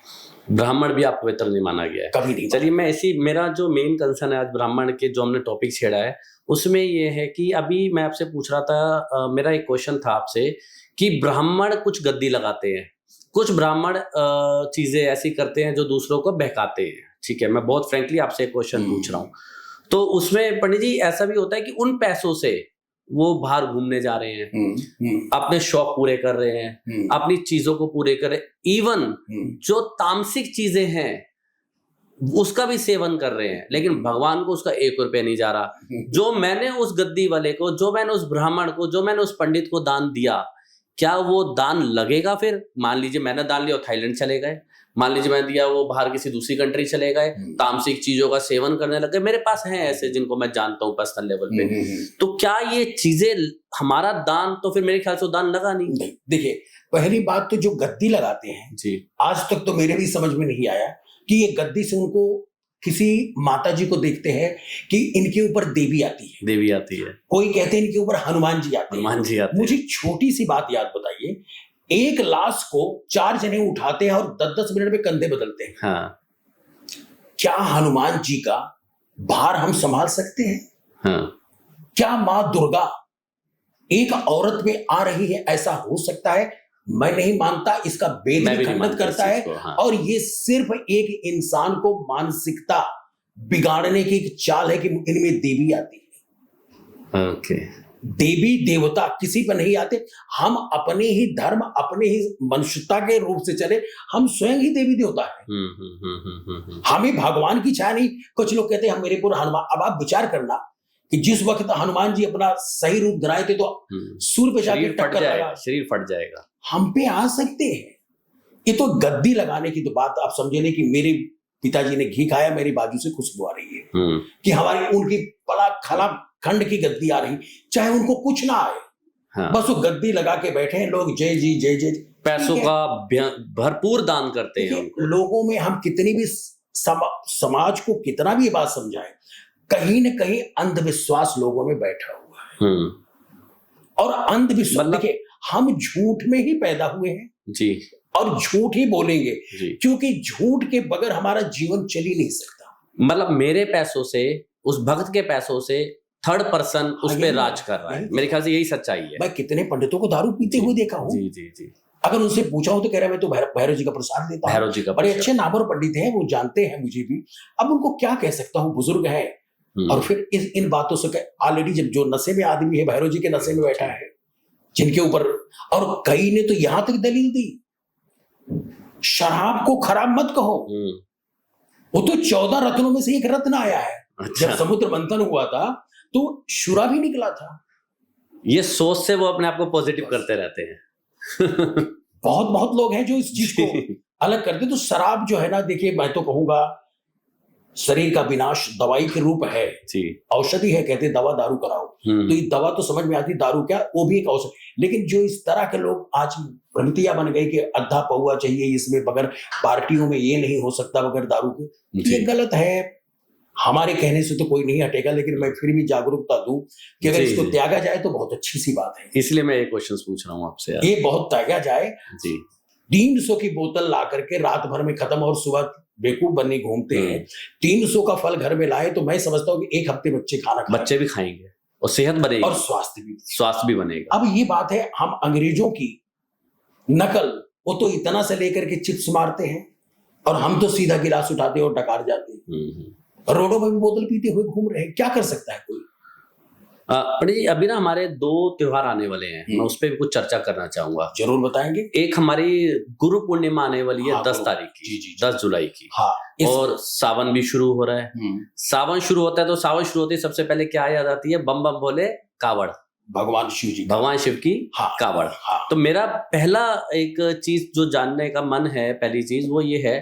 ब्राह्मण भी अपवित्र नहीं माना गया है, कभी नहीं। चलिए, मैं मेरा जो मेन कंसर्न है आज ब्राह्मण के जो हमने टॉपिक छेड़ा है उसमें ये है कि अभी मैं आपसे पूछ रहा था, मेरा एक क्वेश्चन था आपसे कि ब्राह्मण कुछ गद्दी लगाते हैं, कुछ ब्राह्मण चीजें ऐसी करते हैं जो दूसरों को बहकाते हैं। ठीक है, मैं बहुत फ्रेंकली आपसे एक क्वेश्चन पूछ रहा हूँ। तो उसमें पंडित जी ऐसा भी होता है कि उन पैसों से वो बाहर घूमने जा रहे हैं, अपने शौक पूरे कर रहे हैं, अपनी चीजों को पूरे कर रहे हैं, इवन जो तामसिक चीजें हैं उसका भी सेवन कर रहे हैं, लेकिन भगवान को उसका 1 रुपया नहीं जा रहा। जो मैंने उस गद्दी वाले को, जो मैंने उस ब्राह्मण को, जो मैंने उस पंडित को दान दिया, क्या वो दान लगेगा? फिर मान लीजिए मैंने दान लिया, थाईलैंड चले गए, मान लीजिए मैंने दिया, वो बाहर किसी दूसरी कंट्री चले गए, तामसिक चीजों का सेवन करने लगे। मेरे पास हैं ऐसे जिनको मैं जानता हूँ पर्सनल लेवल पे। तो क्या ये चीजें हमारा दान, तो फिर मेरे ख्याल से दान लगा नहीं। देखिए, पहली बात तो जो गद्दी लगाते हैं जी, आज तक तो मेरे भी समझ में नहीं आया कि ये गद्दी से उनको किसी माता जी को देखते हैं कि इनके ऊपर देवी आती है, कोई कहते हैं इनके ऊपर हनुमान जी आते हैं। मुझे छोटी सी बात याद बताइए, एक लाश को 4 जने उठाते हैं और 10-10 मिनट में कंधे बदलते हैं। हाँ। क्या हनुमान जी का भार हम संभाल सकते हैं? हाँ, क्या मां दुर्गा एक औरत में आ रही है, ऐसा हो सकता है? मैं नहीं मानता, इसका वेद मैं भी भी नहीं खंडित मानता इस करता है। चीज को, हाँ। और ये सिर्फ एक इंसान को मानसिकता बिगाड़ने की एक चाल है कि इनमें देवी आती है। ओके। देवी देवता किसी पर नहीं आते। हम अपने ही धर्म, अपने ही मनुष्यता के रूप से चले, हम स्वयं ही देवी देवता है। हमें भगवान की छाया नहीं। कुछ लोग कहते हैं हम मेरे पूरा हनुमान। अब आप विचार करना कि जिस वक्त हनुमान जी अपना सही रूप धराए थे तो सूर्य पे जाके टक्कर लगा, शरीर फट जाएगा। हम पे आ सकते हैं। ये तो गद्दी लगाने की तो बात आप समझे नहीं कि मेरे पिताजी ने घी खाया, मेरी बाजू से खुशबू आ रही है, कि हमारी उनकी बड़ा खला खंड की गद्दी आ रही, चाहे उनको कुछ ना आए। हाँ। बस वो गद्दी लगा के बैठे हैं लोग, जय जी जय जय। पैसों का भरपूर दान करते हैं उनको। लोगों में हम कितनी भी समाज को कितना भी ये बात समझाएं, कहीं न कहीं अंधविश्वास लोगों में बैठा हुआ है। और अंधविश्वास, देखिए हम झूठ में ही पैदा हुए हैं जी, और झूठ ही बोलेंगे जी। क्योंकि झूठ के बगैर हमारा जीवन चल ही नहीं सकता। मतलब मेरे पैसों से, उस भक्त के पैसों से थर्ड पर्सन उस पे राज कर रहा है। मेरे ख्याल से यही सच्चाई है। मैं कितने पंडितों को दारू पीते हुए देखा हूँ। जी जी जी। अगर उनसे पूछा हो तो कह रहा है मैं तो भैरव जी का प्रसाद लेता हूँ। भैरव जी का बड़े अच्छे नामवर पंडित हैं, वो जानते हैं मुझे भी। अब उनको क्या कह सकता हूँ, बुजुर्ग है। और फिर इन बातों से ऑलरेडी जब जो नशे में आदमी है, भैरव जी के नशे में बैठा है, जिनके ऊपर, और कई ने तो यहां तक दलील दी शराब को खराब मत कहो। वो तो 14 रत्नों में से एक रत्न आया है। अच्छा। जब समुद्र मंथन हुआ था तो शुरा भी निकला था। ये सोच से वो अपने आप को पॉजिटिव करते रहते हैं। बहुत बहुत लोग हैं जो इस चीज को अलग करते। तो शराब जो है ना, देखिए मैं तो कहूंगा शरीर का विनाश दवाई के रूप है जी। औषधि है, कहते दवा दारू कराओ। तो ये दवा तो समझ में आती, दारू क्या, वो भी एक औषधि। लेकिन जो इस तरह के लोग आज भ्रमितियां बन गई कि अद्धा पौआ चाहिए इसमें, बगैर पार्टियों में ये नहीं हो सकता बगैर दारू के, ये गलत है। हमारे कहने से तो कोई नहीं हटेगा, लेकिन मैं फिर भी जागरूकता दूं कि अगर इसको त्यागा जाए तो बहुत अच्छी सी बात है। इसलिए मैं ये क्वेश्चन पूछ रहा हूँ आपसे। ये बहुत त्यागा जाए जी। 300 की बोतल ला करके रात भर में खत्म और सुबह बेवकूफ बनने घूमते हैं। 300 का फल घर में लाए तो मैं समझता हूँ कि एक हफ्ते बच्चे भी खाएंगे और सेहत बनेगी और स्वास्थ्य भी बनेगा। अब ये बात है, हम अंग्रेजों की नकल, वो तो इतना से लेकर के चिप्स मारते हैं और हम तो सीधा गिलास उठाते और डकार जाते हैं। रोडों में भी बोतल पीते हुए घूम रहे हैं। क्या कर सकता है कोई? पंडित जी, अभी ना हमारे 2 त्योहार आने वाले हैं, मैं उस पर भी कुछ चर्चा करना चाहूंगा। जरूर बताएंगे। एक हमारी गुरु पूर्णिमा आने वाली है 10 तारीख की, 10 जुलाई की। और सावन भी शुरू हो रहा है। सावन शुरू होता है तो सावन शुरू होते ही सबसे पहले क्या याद आती है? बम बम बोले कावड़, भगवान शिव की कावड़। तो मेरा पहला एक चीज जो जानने का मन है, पहली चीज वो ये है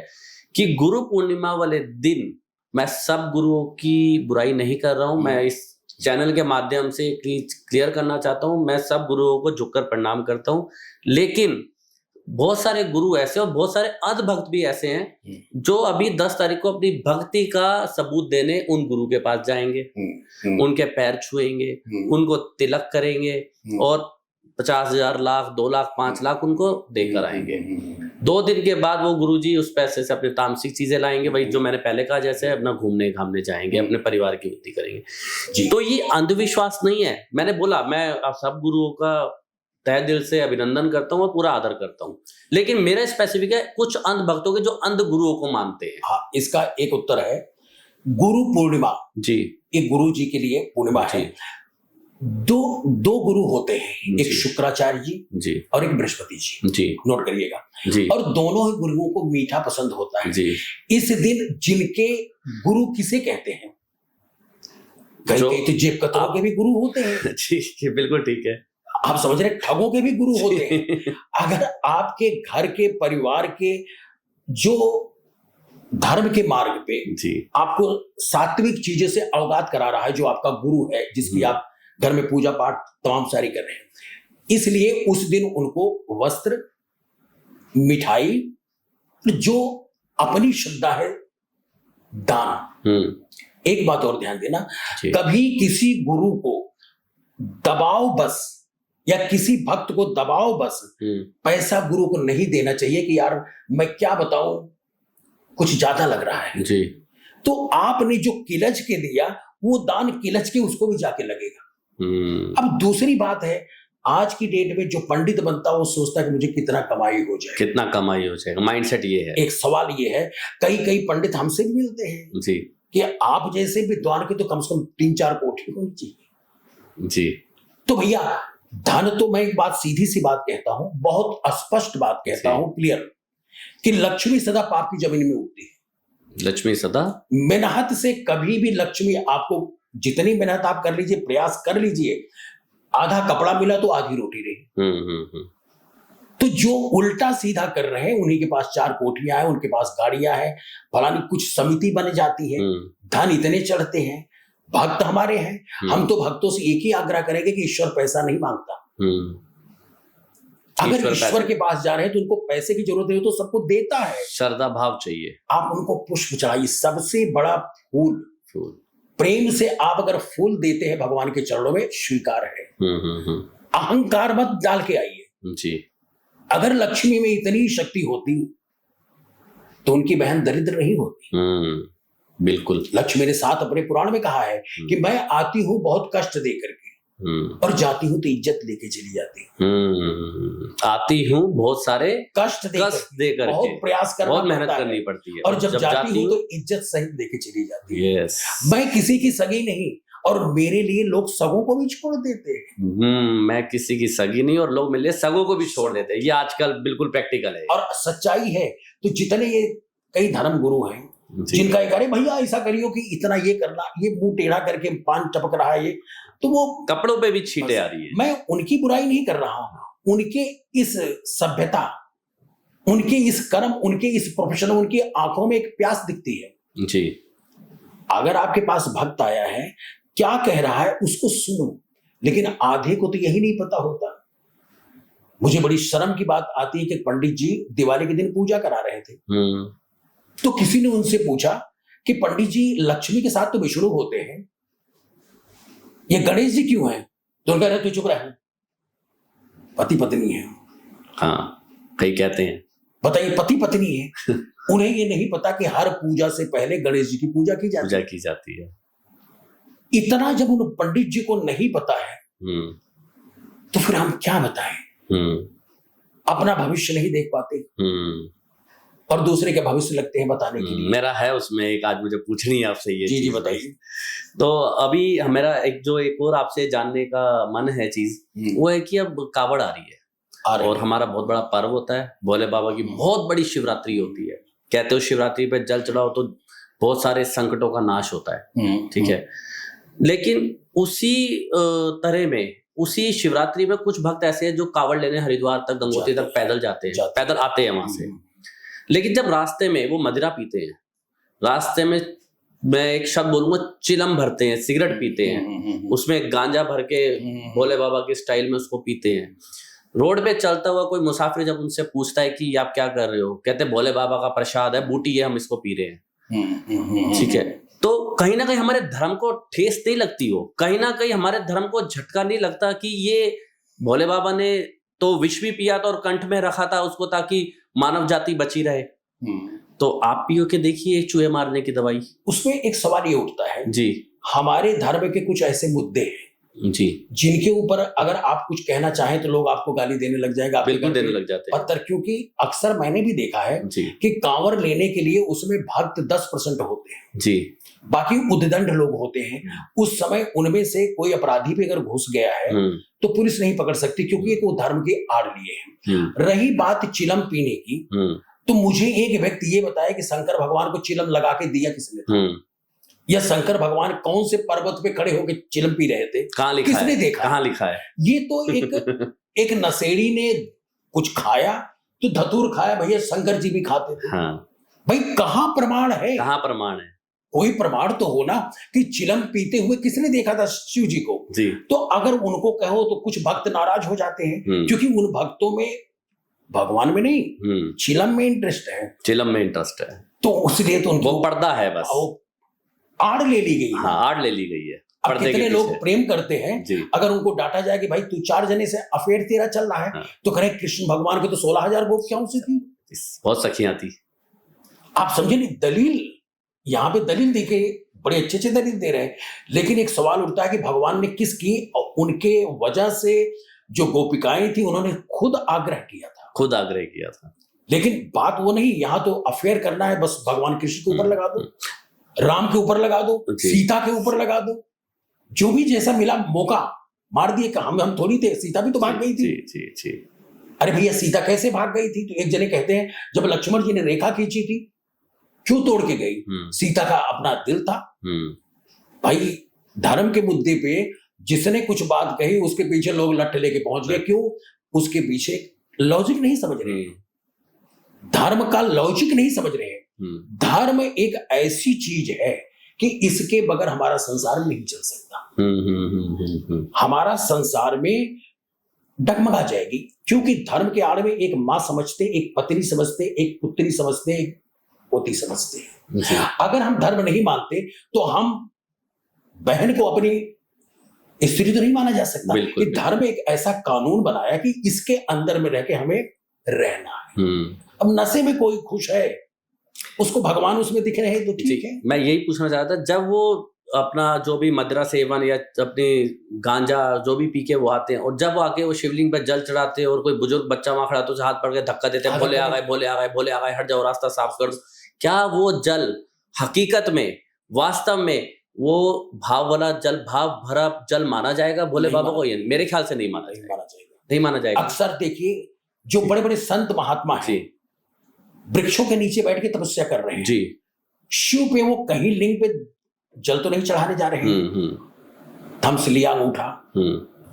कि गुरु पूर्णिमा वाले दिन, मैं सब गुरुओं की बुराई नहीं कर रहा हूं, मैं इस चैनल के माध्यम से क्लियर करना चाहता हूं, मैं सब गुरुओं को झुककर प्रणाम करता हूं। लेकिन बहुत सारे गुरु ऐसे और बहुत सारे अधभक्त भी ऐसे हैं जो अभी 10 तारीख को अपनी भक्ति का सबूत देने उन गुरु के पास जाएंगे, उनके पैर छुएंगे, उनको तिलक करेंगे और 50,000, लाख, 2 लाख, 5 लाख उनको देकर आएंगे। 2 दिन के बाद वो गुरुजी उस पैसे से अपने तामसिक चीजें लाएंगे, भाई जो मैंने पहले कहा, जैसे अपना घूमने घामने जाएंगे, अपने परिवार की वृद्धि करेंगे। तो ये अंधविश्वास नहीं है। मैंने बोला मैं सब गुरुओं का तहे दिल से अभिनंदन करता हूँ और पूरा आदर करता हूँ, लेकिन मेरा स्पेसिफिक है कुछ अंध भक्तों के जो अंध गुरुओं को मानते हैं। हाँ, इसका एक उत्तर है गुरु पूर्णिमा जी। ये गुरु जी के लिए पूर्णिमा है। दो गुरु होते हैं, एक शुक्राचार्य जी और एक बृहस्पति जी। नोट करिएगा जी। और दोनों ही गुरुओं को मीठा पसंद होता है जी। इस दिन जिनके गुरु किसे कहते हैं? कहीं तो जेब कतरों के भी गुरु होते हैं जी, बिल्कुल ठीक है। आप समझ रहे, ठगों के भी गुरु होते हैं। अगर आपके घर के परिवार के जो धर्म के मार्ग पे जी आपको सात्विक चीजों से अवगत करा रहा है, जो आपका गुरु है, जिसकी आप घर में पूजा पाठ तमाम सारी कर रहे हैं, इसलिए उस दिन उनको वस्त्र, मिठाई, जो अपनी श्रद्धा है, दान। एक बात और ध्यान देना, कभी किसी गुरु को दबाव बस या किसी भक्त को दबाव बस पैसा गुरु को नहीं देना चाहिए कि यार मैं क्या बताऊं, कुछ ज्यादा लग रहा है जी। तो आपने जो किलच के दिया वो दान किलच के उसको भी जाके लगेगा। अब दूसरी बात है, आज की डेट में जो पंडित बनता है वो सोचता है कि मुझे कितना कमाई हो जाए, कितना कमाई हो जाएगा, माइंडसेट ये है। एक सवाल ये है, कई पंडित हमसे भी मिलते हैं जी कि आप जैसे विद्वान के तो कम से कम 3-4 कोठी होनी चाहिए जी। तो भैया धन तो मैं एक बात सीधी सी बात कहता हूं, बहुत स्पष्ट बात कहता हूं, क्लियर, कि लक्ष्मी सदा पाप की जमीन में उगती है। लक्ष्मी सदा मेहनत से कभी भी लक्ष्मी आपको, जितनी मेहनत आप कर लीजिए, प्रयास कर लीजिए, आधा कपड़ा मिला तो आधी रोटी रही। तो जो उल्टा सीधा कर रहे हैं उन्हीं के पास 4 कोठियां हैं, उनके पास गाड़ियां हैं, फलानी कुछ समिति बन जाती है, धन इतने चढ़ते हैं, भक्त हमारे हैं। हम तो भक्तों से एक ही आग्रह करेंगे कि ईश्वर पैसा नहीं मांगता। अगर ईश्वर के पास जा रहे हैं तो उनको पैसे की जरूरत है तो सबको देता है, श्रद्धा भाव चाहिए। आप उनको पुष्प चढ़ाइए, सबसे बड़ा फूल प्रेम से आप अगर फूल देते हैं भगवान के चरणों में, स्वीकार है। अहंकार मत डाल के आइए जी। अगर लक्ष्मी में इतनी शक्ति होती तो उनकी बहन दरिद्र नहीं होती। बिल्कुल। लक्ष्मी ने साथ अपने पुराण में कहा है कि मैं आती हूं बहुत कष्ट दे करके और जाती हूं तो इज्जत लेके चली जाती हूँ। आती हूं बहुत सारे कष्ट दे करके, बहुत प्रयास करना, बहुत मेहनत करनी पड़ती है, और जब जाती हूं तो इज्जत सहित लेके चली जाती है। यस। मैं किसी की सगी नहीं, और मेरे लिए लोग सगों को भी छोड़ देते हैं। मैं किसी की सगी नहीं और लोग मेरे लिए सगों को भी छोड़ देते हैं। ये आजकल बिल्कुल प्रैक्टिकल है और सच्चाई है। तो जितने ये कई धर्म गुरु हैं जिनका ये करे भैया ऐसा करियो कि इतना ये करना, ये मुंह टेढ़ा करके पान टपक रहा है, ये तो वो कपड़ों पे भी छींटे आ रही है। मैं उनकी बुराई नहीं कर रहा हूं, उनके इस सभ्यता, उनके इस कर्म, उनके इस प्रोफेशन, उनकी आंखों में एक प्यास दिखती है जी। अगर आपके पास भक्त आया है, क्या कह रहा है उसको सुनो, लेकिन आधे को तो यही नहीं पता होता। मुझे बड़ी शर्म की बात आती है कि पंडित जी दिवाली के दिन पूजा करा रहे थे, तो किसी ने उनसे पूछा कि पंडित जी लक्ष्मी के साथ तो विष्णु होते हैं, ये गणेश जी क्यों हैं? तो उनका रहे, तू चुप रहे, पति पत्नी है। हाँ, कई कहते हैं बताइए, पति पत्नी है उन्हें ये नहीं पता कि हर पूजा से पहले गणेश जी की पूजा की जाती है। इतना जब उन पंडित जी को नहीं पता है तो फिर हम क्या बताएं? अपना भविष्य नहीं देख पाते और दूसरे के भविष्य लगते हैं बताने के लिए। मेरा है उसमें एक, आज मुझे पूछनी है आपसे ये। जी बताइए। तो अभी मेरा एक और आपसे जानने का मन है चीज, वो है कि अब कावड़ आ रही है और हमारा बहुत बड़ा पर्व होता है, भोले बाबा की बहुत बड़ी शिवरात्रि होती है। कहते हो शिवरात्रि पे जल चढ़ाओ तो बहुत सारे संकटों का नाश होता है, ठीक है। लेकिन उसी तरह में उसी शिवरात्रि में कुछ भक्त ऐसे हैं जो कावड़ लेने हरिद्वार तक, गंगोत्री तक पैदल जाते हैं, पैदल आते हैं वहां से। लेकिन जब रास्ते में वो मदिरा पीते हैं, रास्ते में मैं एक शब्द बोलूंगा, चिलम भरते हैं, सिगरेट पीते हैं, उसमें गांजा भर के भोले बाबा के स्टाइल में उसको पीते हैं। रोड पे चलता हुआ कोई मुसाफिर जब उनसे पूछता है कि आप क्या कर रहे हो, कहते भोले बाबा का प्रसाद है, बूटी है, हम इसको पी रहे हैं, ठीक है। तो कहीं ना कहीं हमारे धर्म को ठेस नहीं लगती हो, कहीं ना कहीं हमारे धर्म को झटका नहीं लगता कि ये भोले बाबा ने तो विष भी पिया था और कंठ में रखा था उसको ताकि मानव जाति बची रहे। तो आप पियो के देखिए चूहे मारने की दवाई। उसमें एक सवाल ये उठता है जी, हमारे धर्म के कुछ ऐसे मुद्दे हैं जी जिनके ऊपर अगर आप कुछ कहना चाहें तो लोग आपको गाली देने लग जाएगा, बिल्कुल देने लग जाते हैं पत्थर। क्योंकि अक्सर मैंने भी देखा है कि कांवर लेने के लिए उसमें भक्त 10% होते हैं जी, बाकी उद्दंड लोग होते हैं। उस समय उनमें से कोई अपराधी पे अगर घुस गया है तो पुलिस नहीं पकड़ सकती, क्योंकि एक वो धर्म के आड़ लिए हैं। रही बात चिलम पीने की, तो मुझे एक व्यक्ति ये बताया कि शंकर भगवान को चिलम लगा के दिया किसने, या शंकर भगवान कौन से पर्वत पे खड़े होकर चिलम पी रहे थे, किसने देखा, कहाँ लिखा है? ये तो एक नशेड़ी ने कुछ खाया तो धतूर खाया, भैया शंकर जी भी खाते थे। हाँ। भाई कहाँ प्रमाण है? कहाँ प्रमाण है? कोई प्रमाण तो हो ना कि चिलम पीते हुए किसने देखा था शिव जी को जी। तो अगर उनको कहो तो कुछ भक्त नाराज हो जाते हैं, क्योंकि उन भक्तों में भगवान में नहीं चिलम में इंटरेस्ट है, चिलम में इंटरेस्ट है, तो इसलिए तो उनको पर्दा है, बस आड़ ले ली गई। हाँ, आड़ ले ली गई है। अब कितने लोग प्रेम करते हैं, अगर उनको डांटा जाए कि भाई तू 4 जने से अफेयर तेरा चल रहा है, हाँ। तो कहे कृष्ण भगवान के तो 16,000 गोपियां उनसे थी, बहुत सखियां थी। आप समझे नहीं दलील, यहाँ पे दलील देके बड़े अच्छे अच्छे दलील दे रहे हैं, लेकिन एक सवाल उठता है कि भगवान ने किसकी, उनके वजह से जो गोपिकाएं थी उन्होंने खुद आग्रह किया था, खुद आग्रह किया था। लेकिन बात वो नहीं, यहाँ तो अफेयर करना है, बस भगवान कृष्ण के ऊपर लगा दो, राम के ऊपर लगा दो, सीता के ऊपर लगा दो, जो भी जैसा मिला मौका मार दिए। हम थोड़ी थे, सीता भी तो भाग गई थी। जी जी। अरे भैया सीता कैसे भाग गई थी? तो एक जने कहते हैं जब लक्ष्मण जी ने रेखा खींची थी, क्यों तोड़ के गई? सीता का अपना दिल था। भाई धर्म के मुद्दे पे जिसने कुछ बात कही उसके पीछे लोग लट्ठ लेके पहुंच गए। क्यों? उसके पीछे लॉजिक नहीं समझ रहे हैं, धर्म का लॉजिक नहीं समझ रहे हैं। धर्म एक ऐसी चीज है कि इसके बगैर हमारा संसार नहीं चल सकता। हमारा संसार में डगमगा जाएगी, क्योंकि धर्म के आड़ में एक मां समझते, एक पत्नी समझते, एक पुत्री समझते, एक पोती समझते हैं। अगर हम धर्म नहीं मानते तो हम बहन को अपनी स्त्री तो नहीं माना जा सकता। कि धर्म एक ऐसा कानून बनाया कि इसके अंदर में रह के हमें रहना है। अब नशे में कोई खुश है, उसको भगवान उसमें दिख रहे हैं तो ठीक है। मैं यही पूछना चाहता था, जब वो अपना जो भी मदिरा सेवन या अपने गांजा जो भी पी के वो आते हैं, और जब वो आके वो शिवलिंग पर जल चढ़ाते हैं और कोई बुजुर्ग बच्चा वहां खड़ा तो उसे हाथ पकड़ के धक्का देते हैं, भोले आ गए, भोले आ गए, भोले आ गए, हट जाओ, रास्ता साफ कर दो। क्या वो जल हकीकत में, वास्तव में वो भाव वाला जल, भाव भरा जल माना जाएगा भोले बाबा को? मेरे ख्याल से नहीं माना जाएगा, नहीं माना जाएगा। अक्सर देखिए जो बड़े बड़े संत महात्मा हैं, वृक्षों के नीचे बैठ के तपस्या कर रहे हैं जी, शिव पे वो कहीं लिंग पे जल तो नहीं चढ़ाने जा रहे हैं। थम्स लिया अंगूठा,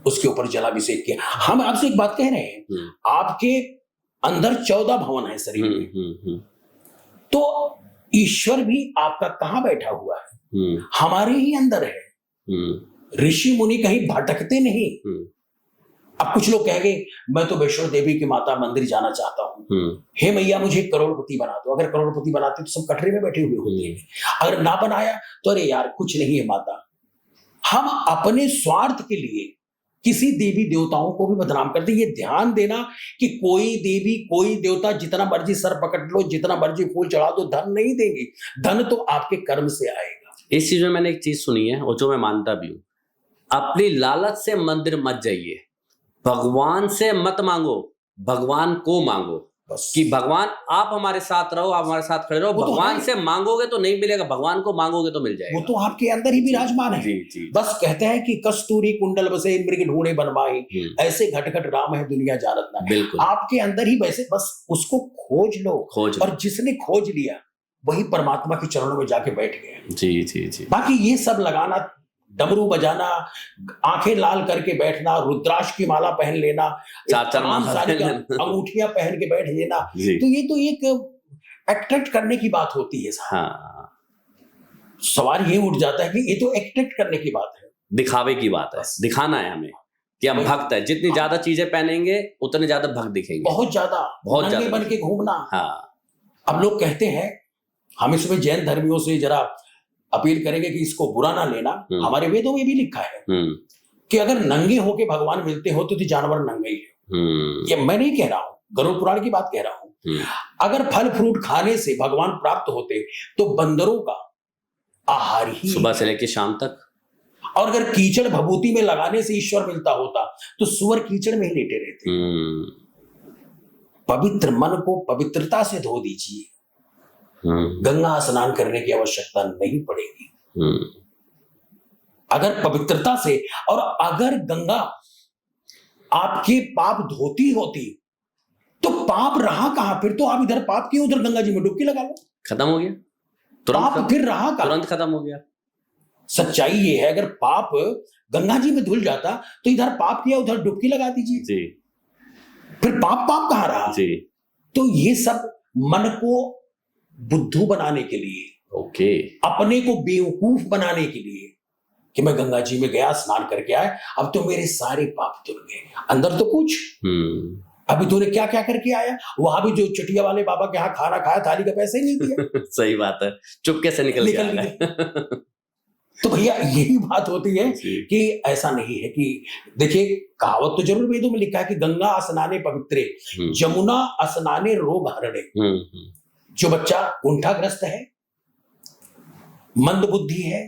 उसके ऊपर जलाभिषेक किया। हम आपसे एक बात कह रहे हैं, आपके अंदर 14 भवन है शरीर में, तो ईश्वर भी आपका कहां बैठा हुआ है? हमारे ही अंदर है। ऋषि मुनि कहीं भटकते नहीं। अब कुछ लोग कहेंगे मैं तो वैष्णो देवी की माता मंदिर जाना चाहता हूं, हे मैया मुझे करोड़पति बना दो। अगर करोड़पति बनाते तो सब कटरे में बैठे हुए होते हैं। अगर ना बनाया तो अरे यार कुछ नहीं है माता। हम अपने स्वार्थ के लिए किसी देवी देवताओं को भी बदनाम करते। ये ध्यान देना कि कोई देवी कोई देवता जितना मर्जी सर पकड़ लो, जितना मर्जी फूल चढ़ा दो, धन नहीं देंगे। धन तो आपके कर्म से आएगा। इस चीज में मैंने एक चीज सुनी है और जो मैं मानता भी हूं, अपनी लालच से मंदिर मत जाइए, भगवान से मत मांगो, भगवान को मांगो। कि भगवान आप हमारे साथ रहो, आप हमारे साथ खड़े रहो। भगवान से मांगोगे तो नहीं मिलेगा, भगवान को मांगोगे तो मिल जाएगा। वो तो आपके अंदर ही विराजमान है। जी, जी। बस कहते हैं कि कस्तूरी कुंडल बसे मृग ढूंढे बनवाई, ऐसे घट घट राम है दुनिया जानत ना। बिल्कुल आपके अंदर ही वैसे, बस उसको खोज लो, और जिसने खोज लिया वही परमात्मा के चरणों में जाके बैठ गए। जी जी जी। बाकी ये सब लगाना, डमरू बजाना, आंखें लाल करके बैठना, रुद्राक्ष की माला पहन लेना, अंगूठियां पहन के बैठ लेना, तो ये तो एक अट्रैक्ट करने की बात होती है। हाँ। सवाल ये उठ जाता है कि ये तो अट्रैक्ट करने की बात है, दिखावे की बात है। दिखाना है हमें कि हम भक्त है। जितनी ज्यादा चीजें पहनेंगे उतने ज्यादा भक्त दिखेंगे। बहुत ज्यादा बन के घूमना। हाँ। अब लोग कहते हैं, हम इसमें जैन धर्मियों से जरा अपील करेंगे कि इसको बुरा ना लेना। हमारे वेदों में भी लिखा है कि अगर नंगे होके भगवान मिलते होते तो जानवर नंगे ही है। ये मैं नहीं कह रहा हूं, गरुड़ पुराण की बात कह रहा हूं। अगर फल फ्रूट खाने से भगवान प्राप्त होते तो बंदरों का आहार ही सुबह से लेकर शाम तक। और अगर कीचड़ भभूति में लगाने से ईश्वर मिलता होता तो सुअर कीचड़ में ही लेटे रहते। पवित्र मन को पवित्रता से धो दीजिए, गंगा स्नान करने की आवश्यकता नहीं पड़ेगी। अगर पवित्रता से, और अगर गंगा आपके पाप धोती होती तो पाप रहा कहां? फिर तो आप इधर पाप किए, उधर गंगा जी में डुबकी लगा लो, खत्म हो गया। पाप फिर रहा कहां? तुरंत खत्म हो गया। सच्चाई ये है, अगर पाप गंगा जी में धुल जाता तो इधर पाप किया, उधर डुबकी लगा दीजिए जी, फिर पाप कहां रहा जी? तो ये सब मन को बुद्धू बनाने के लिए, अपने को बेवकूफ बनाने के लिए कि मैं गंगा जी में गया, स्नान करके आया, अब तो मेरे सारे पाप धुल गए। अंदर तो कुछ, अभी तूने क्या क्या करके आया? वहां भी जो चटिया वाले बाबा के यहाँ खाना खाया, थाली का पैसा ही नहीं दिया। सही बात है, चुपके से निकल गया। तो भैया यही बात होती है कि ऐसा नहीं है कि, देखिए कहावत तो जरूर वेदों में लिखा है कि गंगा स्नाने पवित्रे, जमुना स्नाने रोग हरणे। जो बच्चा कुंठाग्रस्त है मंद बुद्धि है,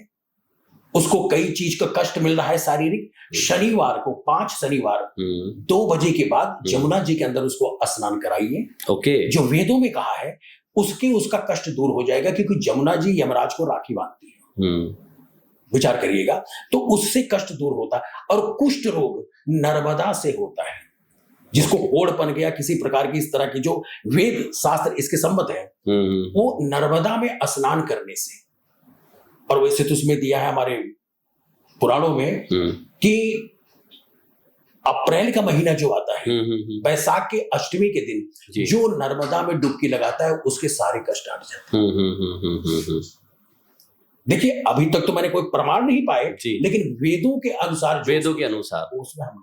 उसको कई चीज का कष्ट मिल रहा है शारीरिक, शनिवार को 5 शनिवार 2 बजे के बाद जमुना जी के अंदर उसको स्नान कराइए। ओके। जो वेदों में कहा है उसका कष्ट दूर हो जाएगा, क्योंकि जमुना जी यमराज को राखी बांधती है। विचार करिएगा, तो उससे कष्ट दूर होता है। और कुष्ठ रोग नर्मदा से होता है, जिसको ओढ़पन गया किसी प्रकार की इस तरह की, जो वेद शास्त्र इसके संबद्ध है, वो नर्मदा में स्नान करने से। और वैसे तो उसमें दिया है हमारे पुराणों में कि अप्रैल का महीना जो आता है, बैसाख के अष्टमी के दिन जो नर्मदा में डुबकी लगाता है उसके सारे कष्ट हट जाते हैं। देखिए, अभी तक तो मैंने कोई प्रमाण नहीं पाए, लेकिन वेदों के अनुसार उसमें हम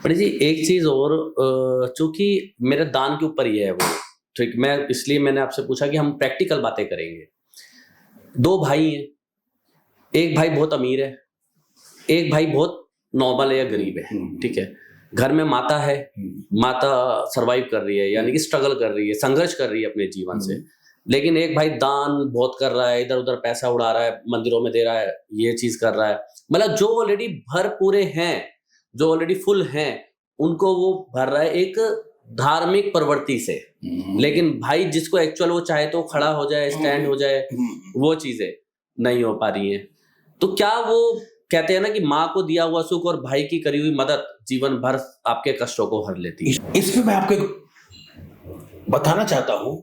पर जी एक चीज और, चूंकि मेरे दान के ऊपर ही है वो, ठीक, मैं इसलिए मैंने आपसे पूछा कि हम प्रैक्टिकल बातें करेंगे। 2 भाई हैं, एक भाई बहुत अमीर है, एक भाई बहुत नॉर्मल है या गरीब है, ठीक है। घर में माता है, माता सरवाइव कर रही है, यानी कि स्ट्रगल कर रही है, संघर्ष कर रही है अपने जीवन से। लेकिन एक भाई दान बहुत कर रहा है, इधर उधर पैसा उड़ा रहा है, मंदिरों में दे रहा है, ये चीज कर रहा है, मतलब जो ऑलरेडी भर पूरे हैं, जो ऑलरेडी फुल हैं, उनको वो भर रहा है एक धार्मिक प्रवृत्ति से। लेकिन भाई जिसको एक्चुअल वो चाहे तो खड़ा हो जाए, स्टैंड हो जाए, वो चीजें नहीं हो पा रही हैं। तो क्या वो कहते हैं ना कि माँ को दिया हुआ सुख और भाई की करी हुई मदद जीवन भर आपके कष्टों को हर लेती है? इसमें मैं आपको बताना चाहता हूं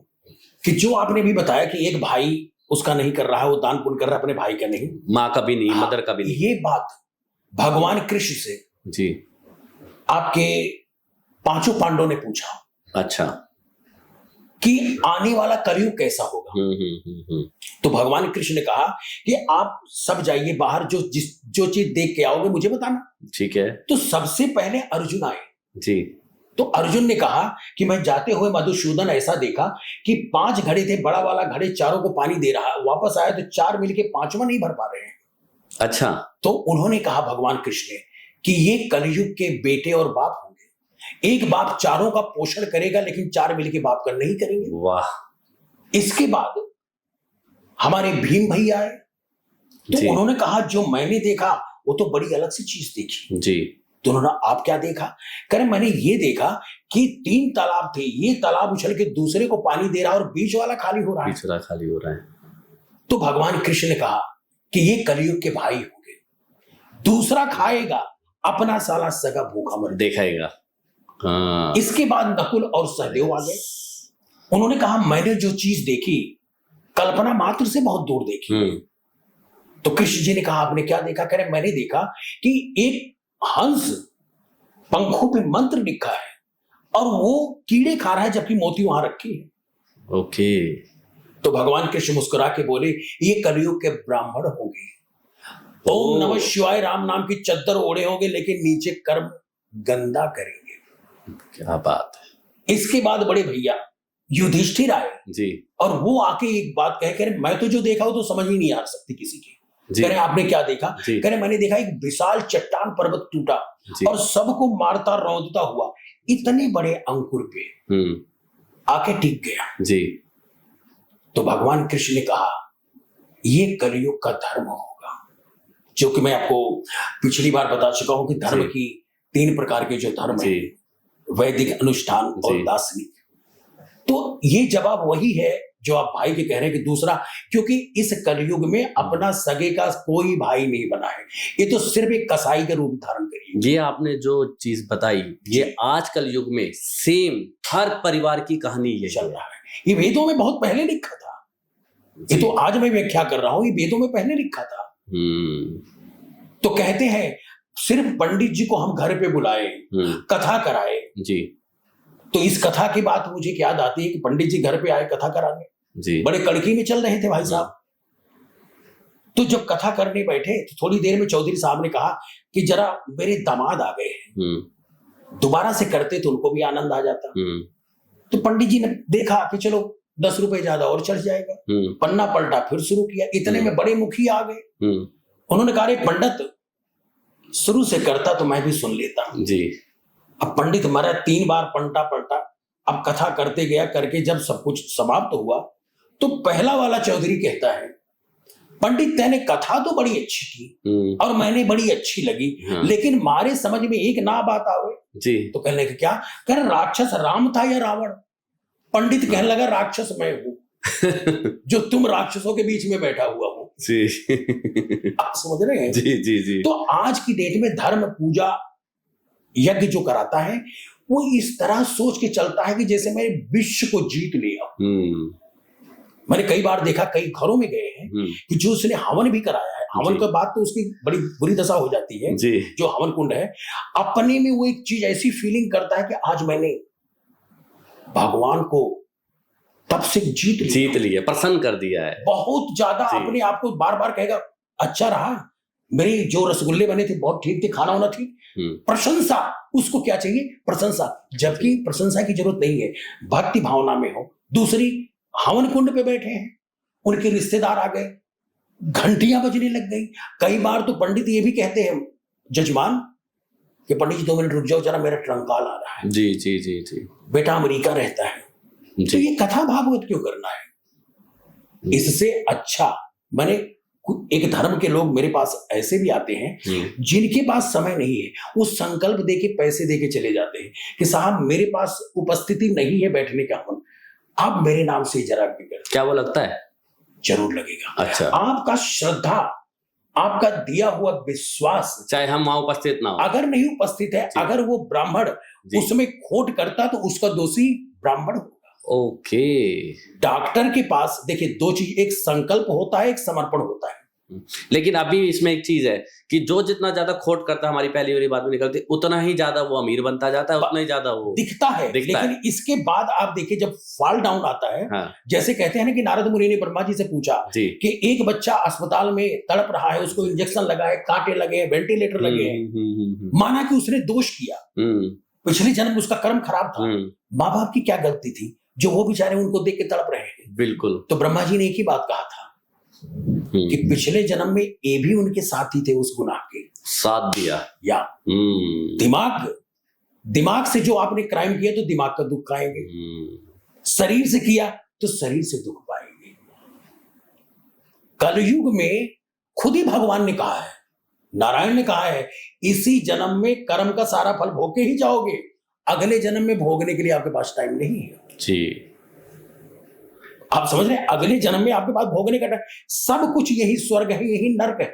कि जो आपने भी बताया कि एक भाई उसका नहीं कर रहा है, वो दान पुण्य कर रहा है, अपने भाई का नहीं, माँ का भी नहीं, मदर का भी नहीं, ये बात भगवान कृष्ण से जी आपके 5 पांडवों ने पूछा। अच्छा, कि आने वाला कलयुग कैसा होगा। तो भगवान कृष्ण ने कहा कि आप सब जाइए बाहर, जो चीज देख के आओगे मुझे बताना। ठीक है। तो सबसे पहले अर्जुन आए जी। तो अर्जुन ने कहा कि मैं जाते हुए मधुसूदन ऐसा देखा कि 5 घड़े थे, बड़ा वाला घड़े चारों को पानी दे रहा है, वापस आया तो 4 मिलके 5वां नहीं भर पा रहे हैं। अच्छा। तो उन्होंने कहा भगवान कृष्ण ने कि ये कलयुग के बेटे और बाप होंगे, एक बाप चारों का पोषण करेगा, लेकिन 4 मिलके बाप का नहीं करेंगे। वाह। इसके बाद हमारे भीम भैया आए, तो उन्होंने कहा जो मैंने देखा वो तो बड़ी अलग सी चीज देखी जी। तो उन्होंने आप क्या देखा? कह रहे मैंने ये देखा कि 3 तालाब थे, ये तालाब उछल के दूसरे को पानी दे रहा है और बीच वाला खाली हो रहा है। बीच वाला खाली हो रहा है। तो भगवान कृष्ण ने कहा कि ये कलयुग के भाई होंगे, दूसरा खाएगा, अपना साला सगा भूखा मर देखाएगा। हाँ। इसके बाद नकुल और सहदेव आ गए, उन्होंने कहा मैंने जो चीज देखी कल्पना मात्र से बहुत दूर देखी। तो कृष्ण जी ने कहा आपने क्या देखा? कह रहे मैंने देखा कि एक हंस पंखों पे मंत्र लिखा है और वो कीड़े खा रहा है जबकि मोती वहां रखी है। ओके। तो भगवान कृष्ण मुस्कुरा के बोले ये कलयुग के ब्राह्मण होंगे, ओम नमः शिवाय राम नाम की चद्दर ओढ़े होंगे, लेकिन नीचे कर्म गंदा करेंगे। क्या बात है। इसके बाद बड़े भैया युधिष्ठिर आए जी, और वो आके एक बात कह रहे मैं तो जो देखा हो तो समझ ही नहीं आ सकती किसी की। कह रहे आपने क्या देखा? कह रहे मैंने देखा एक विशाल चट्टान पर्वत टूटा और सबको मारता रौंदता हुआ इतने बड़े अंकुर पे आके टिक गया जी। तो भगवान कृष्ण ने कहा ये कलयुग का धर्म होगा, जो कि मैं आपको पिछली बार बता चुका हूं कि धर्म की 3 प्रकार के जो धर्म है, वैदिक, अनुष्ठान और दार्शनिक। तो ये जवाब वही है जो आप भाई के कह रहे हैं कि दूसरा, क्योंकि इस कलयुग में अपना सगे का कोई भाई नहीं बना है, ये तो सिर्फ एक कसाई का रूप धारण करिए। ये आपने जो चीज बताई ये आज कल युग में सेम हर परिवार की कहानी ये चल रहा है। ये वेदों में बहुत पहले लिखा था, ये तो आज मैं व्याख्या कर रहा हूं, ये वेदों में पहले लिखा था। तो कहते हैं सिर्फ पंडित जी को हम घर पे बुलाए, कथा कराए जी। तो इस कथा की बात मुझे याद आती है कि पंडित जी घर पे आए कथा कराने जी। बड़े कड़की में चल रहे थे भाई साहब। तो जब कथा करने बैठे तो थोड़ी देर में चौधरी साहब ने कहा कि जरा मेरे दामाद आ गए हैं, दोबारा से करते तो उनको भी आनंद आ जाता। तो पंडित जी ने देखा कि चलो 10 रुपए ज्यादा और चढ़ जाएगा, पन्ना पलटा फिर शुरू किया, इतने में बड़े मुखिया आ गए। उन्होंने कहा पंडित शुरू से करता तो मैं भी सुन लेता जी। अब पंडित मरा 3 बार पलटा पलटा, अब कथा करते गया, करके जब सब कुछ समाप्त हुआ तो पहला वाला चौधरी कहता है पंडित तेने कथा तो बड़ी अच्छी की और मैंने बड़ी अच्छी लगी, हाँ। लेकिन मारे समझ में एक ना बात आवे जी। तो कहने लगे क्या, कह रहे राक्षस राम था या रावण? पंडित कहने लगा राक्षस मैं हूं जो तुम राक्षसों के बीच में बैठा हुआ हूं। जी। आप समझ रहे हैं? जी जी जी। तो आज की डेट में धर्म पूजा यज्ञ जो कराता है वो इस तरह सोच के चलता है कि जैसे मैं विश्व को जीत लिया। मैंने कई बार देखा, कई घरों में गए हैं कि जो उसने हवन भी कराया है, हवन के बाद तो उसकी बड़ी बुरी दशा हो जाती है जी। जो हवन कुंड है, अपने में वो एक चीज ऐसी फीलिंग करता है कि आज मैंने भगवान को तब से जीत लिया, प्रसन्न कर दिया है बहुत ज्यादा। अपने आप को बार बार कहेगा अच्छा रहा, मेरी जो रसगुल्ले बने थे बहुत ठीक थे, खाना होना ठीक, प्रशंसा। उसको क्या चाहिए? प्रशंसा। जबकि प्रशंसा की जरूरत नहीं है, भक्ति भावना में हो। दूसरी, हवन कुंड पे बैठे हैं, उनके रिश्तेदार आ गए, घंटियां बजने लग गई। कई बार तो पंडित ये भी कहते हैं जजमान कि पंडित जी 2 मिनट रुक जाओ जरा, मेरा ट्रंक कॉल आ रहा है। जी जी जी जी। बेटा अमेरिका रहता है। तो ये कथा भागवत क्यों करना है? इससे अच्छा मैंने एक धर्म के लोग मेरे पास ऐसे भी आते हैं जिनके पास समय नहीं है, वो संकल्प देके पैसे देके चले जाते हैं कि साहब मेरे पास उपस्थिति नहीं है बैठने का, आप मेरे नाम से जरा कर। क्या वो लगता है? जरूर लगेगा। अच्छा। आपका श्रद्धा, आपका दिया हुआ विश्वास, चाहे हम वहां उपस्थित ना हो, अगर नहीं उपस्थित है, अगर वो ब्राह्मण उसमें खोट करता तो उसका दोषी ब्राह्मण होगा। ओके। डॉक्टर के पास देखिए 2 चीज, एक संकल्प होता है, एक समर्पण होता है। लेकिन अभी इसमें एक चीज है कि जो जितना ज्यादा खोट करता है, हमारी पहली वाली बात में निकलती, उतना ही ज्यादा वो अमीर बनता जाता है, उतना ही ज्यादा वो दिखता है। लेकिन इसके बाद आप देखिए जब फॉल डाउन आता है, हाँ। जैसे कहते हैं ना कि नारद मुनि ने ब्रह्मा जी से पूछा कि एक बच्चा अस्पताल में तड़प रहा है, उसको इंजेक्शन लगाए, कांटे लगे, वेंटिलेटर लगे, माना कि उसने दोष किया, पिछले जन्म उसका कर्म खराब था, माँ बाप की क्या गलती थी जो वो बेचारे उनको देख के तड़प रहे हैं? बिल्कुल। तो ब्रह्मा जी ने एक ही बात कहा था कि पिछले जन्म में ये भी उनके साथी थे, उस गुनाह के साथ दिया। या दिमाग से जो आपने क्राइम किया तो दिमाग का दुख खाएंगे, शरीर से किया तो शरीर से दुख पाएंगे। कलयुग में खुद ही भगवान ने कहा है, नारायण ने कहा है, इसी जन्म में कर्म का सारा फल भोग के ही जाओगे, अगले जन्म में भोगने के लिए आपके पास टाइम नहीं है। जी, आप समझ रहे हैं? अगले जन्म में आपके पास भोगने का टाइम, सब कुछ यही स्वर्ग है, यही नर्क है।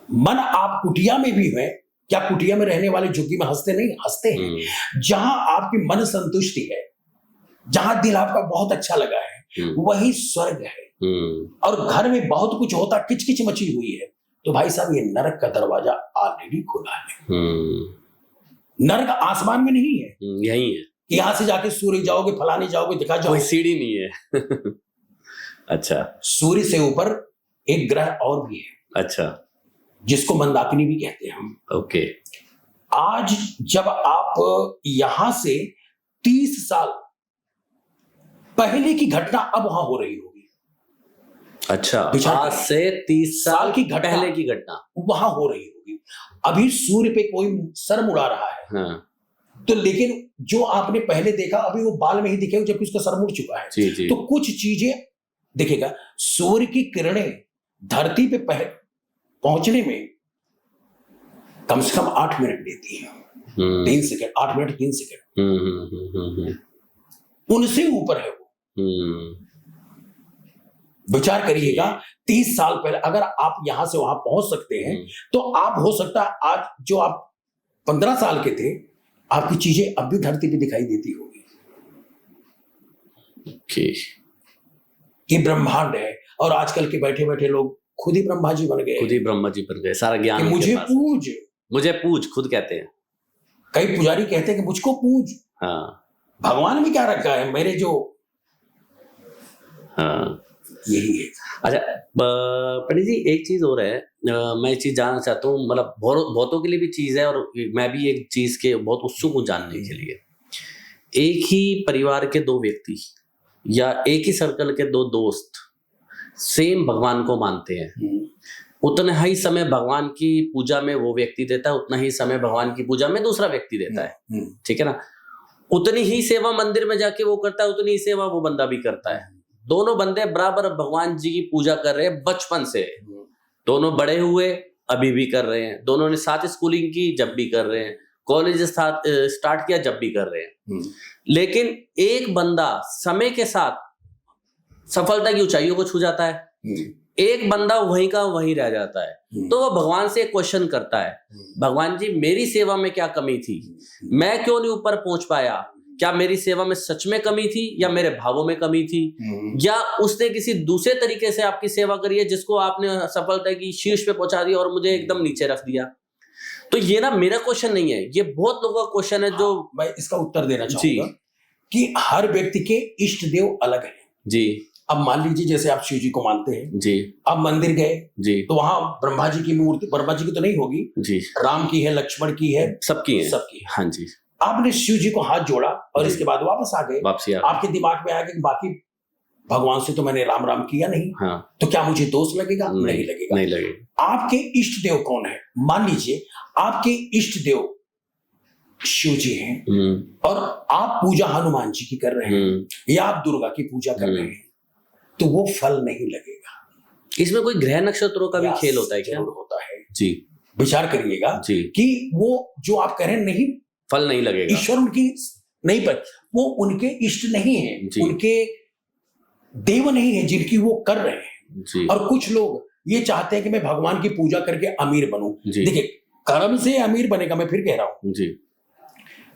मन आप कुटिया में भी है, क्या कुटिया में रहने वाले झुग्गी में हंसते नहीं? हंसते हैं। जहां आपकी मन संतुष्टि है, जहां दिल आपका बहुत अच्छा लगा है, वही स्वर्ग है। और घर में बहुत कुछ होता, किचकिच मची हुई है, तो भाई साहब ये नरक का दरवाजा ऑलरेडी खुला है। नरक आसमान में नहीं है, यही है। यहां से जाके सूर्य जाओगे, फलाने जाओगे, दिखा जाओगे, सीढ़ी नहीं है। अच्छा। सूर्य से ऊपर एक ग्रह और भी है। अच्छा। जिसको मंदाकिनी भी कहते हैं हम। ओके। आज जब आप यहां से 30 साल पहले की घटना अब वहां हो रही होगी। अच्छा। आज से 30 साल की घटना, पहले की घटना वहां हो रही होगी। अभी सूर्य पे कोई सर मुड़ा रहा है। हाँ। तो लेकिन जो आपने पहले देखा अभी वो बाल में ही दिखेगा जबकि उसका सर मुड़ चुका है। जी, जी। तो कुछ चीजें देखिएगा, सूर्य की किरणें धरती पे पहुंचने में कम से कम 8 मिनट लेती है। 3 सेकंड, 8 मिनट 3 सेकंड, उनसे ऊपर है वो। विचार करिएगा, 30 साल पहले अगर आप यहां से वहां पहुंच सकते हैं तो आप हो सकता है आज जो आप 15 साल के थे, आपकी चीजें अब भी धरती पे दिखाई देती होगी। ये ब्रह्मांड है, और आजकल के बैठे बैठे लोग खुद ही ब्रह्मा जी बन गए। खुद ही ब्रह्मा जी बन गए, सारा ज्ञान मुझे पूज, मुझे पूज, खुद कहते हैं। कई पुजारी कहते हैं कि मुझको पूज। हाँ। भगवान में क्या रखा है मेरे जो। हाँ, यही है। अच्छा पंडित जी, एक चीज और है, मैं एक चीज जानना चाहता हूँ, मतलब बहुतों के लिए भी चीज है और मैं भी एक चीज के बहुत उत्सुक हूँ जानने के लिए। एक ही परिवार के 2 व्यक्ति या एक ही सर्कल के 2 दोस्त सेम भगवान को मानते हैं, उतना ही समय भगवान की पूजा में वो व्यक्ति देता है, उतना ही समय भगवान की पूजा में दूसरा व्यक्ति देता है, ठीक है ना? उतनी ही सेवा मंदिर में जाके वो करता है, उतनी ही सेवा वो बंदा भी करता है। दोनों बंदे बराबर भगवान जी की पूजा कर रहे हैं बचपन से, दोनों बड़े हुए अभी भी कर रहे हैं, दोनों ने साथ स्कूलिंग की जब भी कर रहे हैं, कॉलेज स्टार्ट किया जब भी कर रहे हैं। लेकिन एक बंदा समय के साथ सफलता की ऊंचाइयों को छू जाता है, एक बंदा वहीं का वहीं रह जाता है। तो वो भगवान से क्वेश्चन करता है, भगवान जी मेरी सेवा में क्या कमी थी, मैं क्यों नहीं ऊपर पहुंच पाया, क्या मेरी सेवा में सच में कमी थी या मेरे भावों में कमी थी, या उसने किसी दूसरे तरीके से आपकी सेवा करी है जिसको आपने सफलता की शीर्ष पे पहुंचा दिया और मुझे एकदम नीचे रख दिया। तो ये ना मेरा क्वेश्चन नहीं है, ये बहुत लोगों का क्वेश्चन है जो मैं इसका उत्तर देना चाहूंगा कि हर व्यक्ति के इष्ट देव अलग हैं जी। अब मान लीजिए जैसे आप शिव जी को मानते हैं जी, आप मंदिर गए जी, तो वहां ब्रह्मा जी की मूर्ति, ब्रह्मा जी की तो नहीं होगी जी, राम की है, लक्ष्मण की है, सबकी है, सबकी है। हाँ जी। आपने शिव जी को हाथ जोड़ा और जी। इसके बाद वापस आ गए, वापसी आ आपके दिमाग में आ गया कि बाकी भगवान से तो मैंने राम राम किया नहीं, हाँ, तो क्या मुझे दोष लगेगा? नहीं लगेगा। नहीं लगेगा। आपके इष्ट देव कौन है? मान लीजिए आपके इष्ट देव शिव जी हैं और आप पूजा हनुमान जी की कर रहे हैं या आप दुर्गा की पूजा कर रहे हैं, तो वो फल नहीं लगेगा। इसमें कोई ग्रह नक्षत्रों का भी खेल होता है क्या? जरूर होता है जी, विचार करिएगा जी, कि वो जो आप कह रहे हैं नहीं, फल नहीं लगेगा, ईश्वर उनकी नहीं, पर वो उनके इष्ट नहीं है, उनके देव नहीं है जिनकी वो कर रहे हैं जी। और कुछ लोग ये चाहते हैं कि मैं भगवान की पूजा करके अमीर बनूं। देखिए कर्म से अमीर बनेगा, मैं फिर कह रहा हूं जी,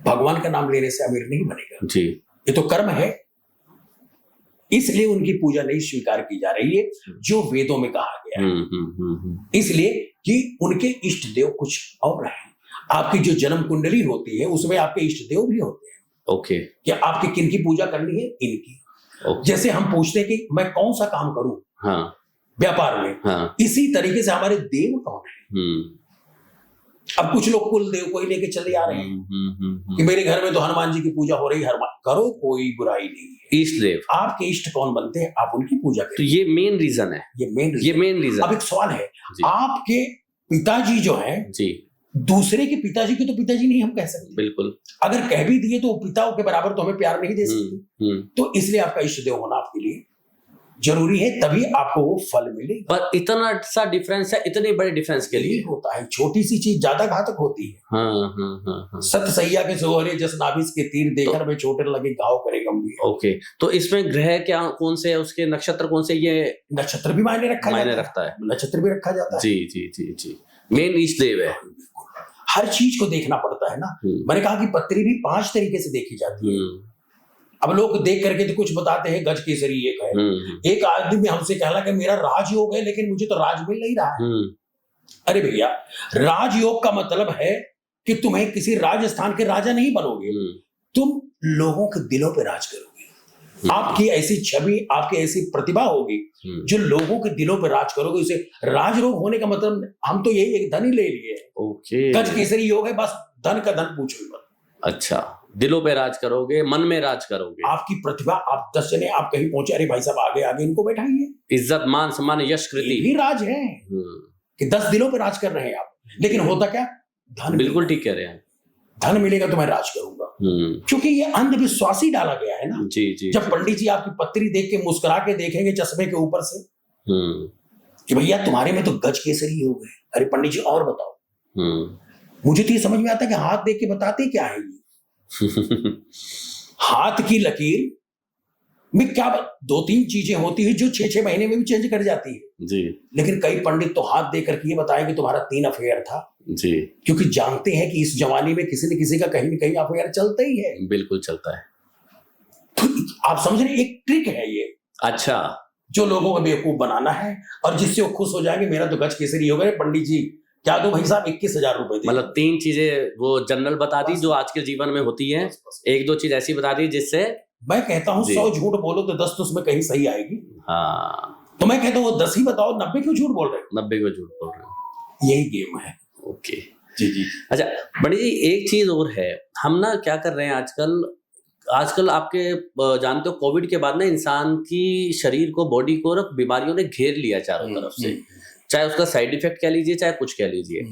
भगवान का नाम लेने से अमीर नहीं बनेगा जी, ये तो कर्म है, इसलिए उनकी पूजा नहीं स्वीकार की जा रही है जो वेदों में कहा गया है। इसलिए कि उनके इष्ट देव कुछ और हैं। आपकी जो जन्म कुंडली होती है उसमें आपके इष्ट देव भी होते हैं। ओके, कि आपकी किन की पूजा करनी है? इनकी। जैसे हम पूछते हैं कि मैं कौन सा काम करूं हाँ, व्यापार में, हाँ, इसी तरीके से हमारे देव कौन है? अब कुछ लोग कुल देव को ही लेके चले आ रहे हैं कि मेरे घर में तो हनुमान जी की पूजा हो रही है, करो, कोई बुराई नहीं है। इष्ट देव, आपके इष्ट कौन बनते हैं? आप उनकी पूजा करें। तो ये मेन रीजन है, ये मेन रीजन। अब एक सवाल है, आपके पिताजी जो हैं जी, दूसरे के पिताजी की तो पिताजी नहीं हम कह सकते, बिल्कुल, अगर कह भी दिए तो पिताओं के बराबर तो हमें प्यार नहीं दे सकते। तो इसलिए आपका इष्ट देव होना आपके लिए जरूरी है, तभी आपको वो फल मिलेगा। पर इतना सा डिफरेंस है, इतने बड़े डिफरेंस के लिए होता है, छोटी सी चीज ज्यादा घातक होती है। हाँ। सत सैया के सोहरे जस नाभिस के तीर देखकर में चोट लगे घाव करे गंभीर। ओके, तो इसमें ग्रह क्या कौन से है, उसके नक्षत्र कौन से? ये नक्षत्र भी मायने रखता है, नक्षत्र भी रखा जाता है। जी जी जी जी, मेन इष्ट देव है। हर चीज को देखना पड़ता है ना। मैंने कहा कि पत्री भी 5 तरीके से देखी जाती है। अब लोग देख करके तो कुछ बताते हैं, गज केसरी एक है। एक आदमी हमसे कहला कि मेरा राजयोग है लेकिन मुझे तो राज मिल नहीं रहा है। अरे भैया, राजयोग का मतलब है कि तुम्हें किसी राजस्थान के राजा नहीं बनोगे, तुम लोगों के दिलों पे राज करोगे। आपकी ऐसी छवि, आपकी ऐसी प्रतिभा होगी जो लोगों के दिलों पे राज करोगे। उसे राजयोग होने का मतलब हम तो यही एक धन ही ले लिए। ओके, गज केसरी योग है, बस धन का धन पूछो मत। अच्छा, दिलों पे राज करोगे, मन में राज करोगे। आपकी प्रतिभा, आप 10 जने आप कहीं पहुंचे, अरे भाई साहब आगे आगे इनको बैठाइए। इज्जत, मान, सम्मान, यश, कृति भी राज है कि 10 दिलों पे राज कर रहे हैं आप। लेकिन होता क्या? धन। बिल्कुल ठीक कह रहे हैं, धन मिलेगा तो मैं राज करूंगा। क्योंकि ये अंधविश्वासी डाला गया है ना। जी जी। जब पंडित जी आपकी पत्री देख के मुस्कुरा के देखेंगे चश्मे के ऊपर से कि भैया तुम्हारे में तो गज केसरी हो गए, अरे पंडित जी और बताओ। मुझे तो ये समझ में आता है कि हाथ देख के बताते क्या है ये। हाथ की लकीर में क्या 2-3 चीजें होती है जो 6-6 महीने में भी चेंज कर जाती है जी। लेकिन कई पंडित तो हाथ देकर के ये बताएं कि तुम्हारा 3 अफेयर था जी, क्योंकि जानते हैं कि इस जवानी में किसी न किसी का कहीं न कहीं अफेयर चलता ही है। बिल्कुल चलता है। तो आप समझ रहे, एक ट्रिक है ये। अच्छा, जो लोगों को बेवकूफ बनाना है और जिससे वो खुश हो जाएंगे मेरा तो गज केसरी हो गए। पंडित जी क्या दो भाई साहब 21,000 रुपए, मतलब 3 चीजें वो जनरल बता दी जो आज के जीवन में होती हैं। 1-2 चीज ऐसी बता दी जिससे मैं कहता हूँ 100 झूठ बोलो तो 10 तो उसमें कहीं सही आएगी। हाँ, तो मैं कहता हूँ वो 10 ही बताओ, 90 क्यों झूठ बोल रहे हो? 90 को झूठ बोल रहे हो, यही गेम है। ओके जी जी। अच्छा पंडित जी, एक चीज और है, हम ना क्या कर रहे हैं आजकल आपके जानते हो कोविड के बाद ना इंसान की शरीर को, बॉडी को ना बीमारियों ने घेर लिया चारों तरफ से, चाहे उसका साइड इफेक्ट कह लीजिए चाहे कुछ कह लीजिए।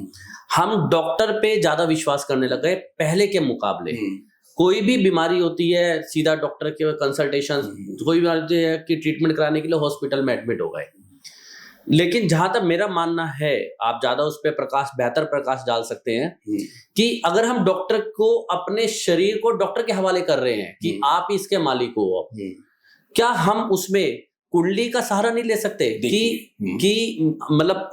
हम डॉक्टर पे ज्यादा विश्वास करने लग गए पहले के मुकाबले। कोई भी बीमारी होती है सीधा डॉक्टर के कंसल्टेशन, कोई बीमारी होती है कि ट्रीटमेंट कराने के लिए हॉस्पिटल में एडमिट हो गए। लेकिन जहां तक मेरा मानना है, आप ज्यादा उस पर बेहतर प्रकाश डाल सकते हैं कि अगर हम डॉक्टर को अपने शरीर को डॉक्टर के हवाले कर रहे हैं कि आप ही इसके मालिक हो, क्या हम उसमें कुंडली का सहारा नहीं ले सकते कि मतलब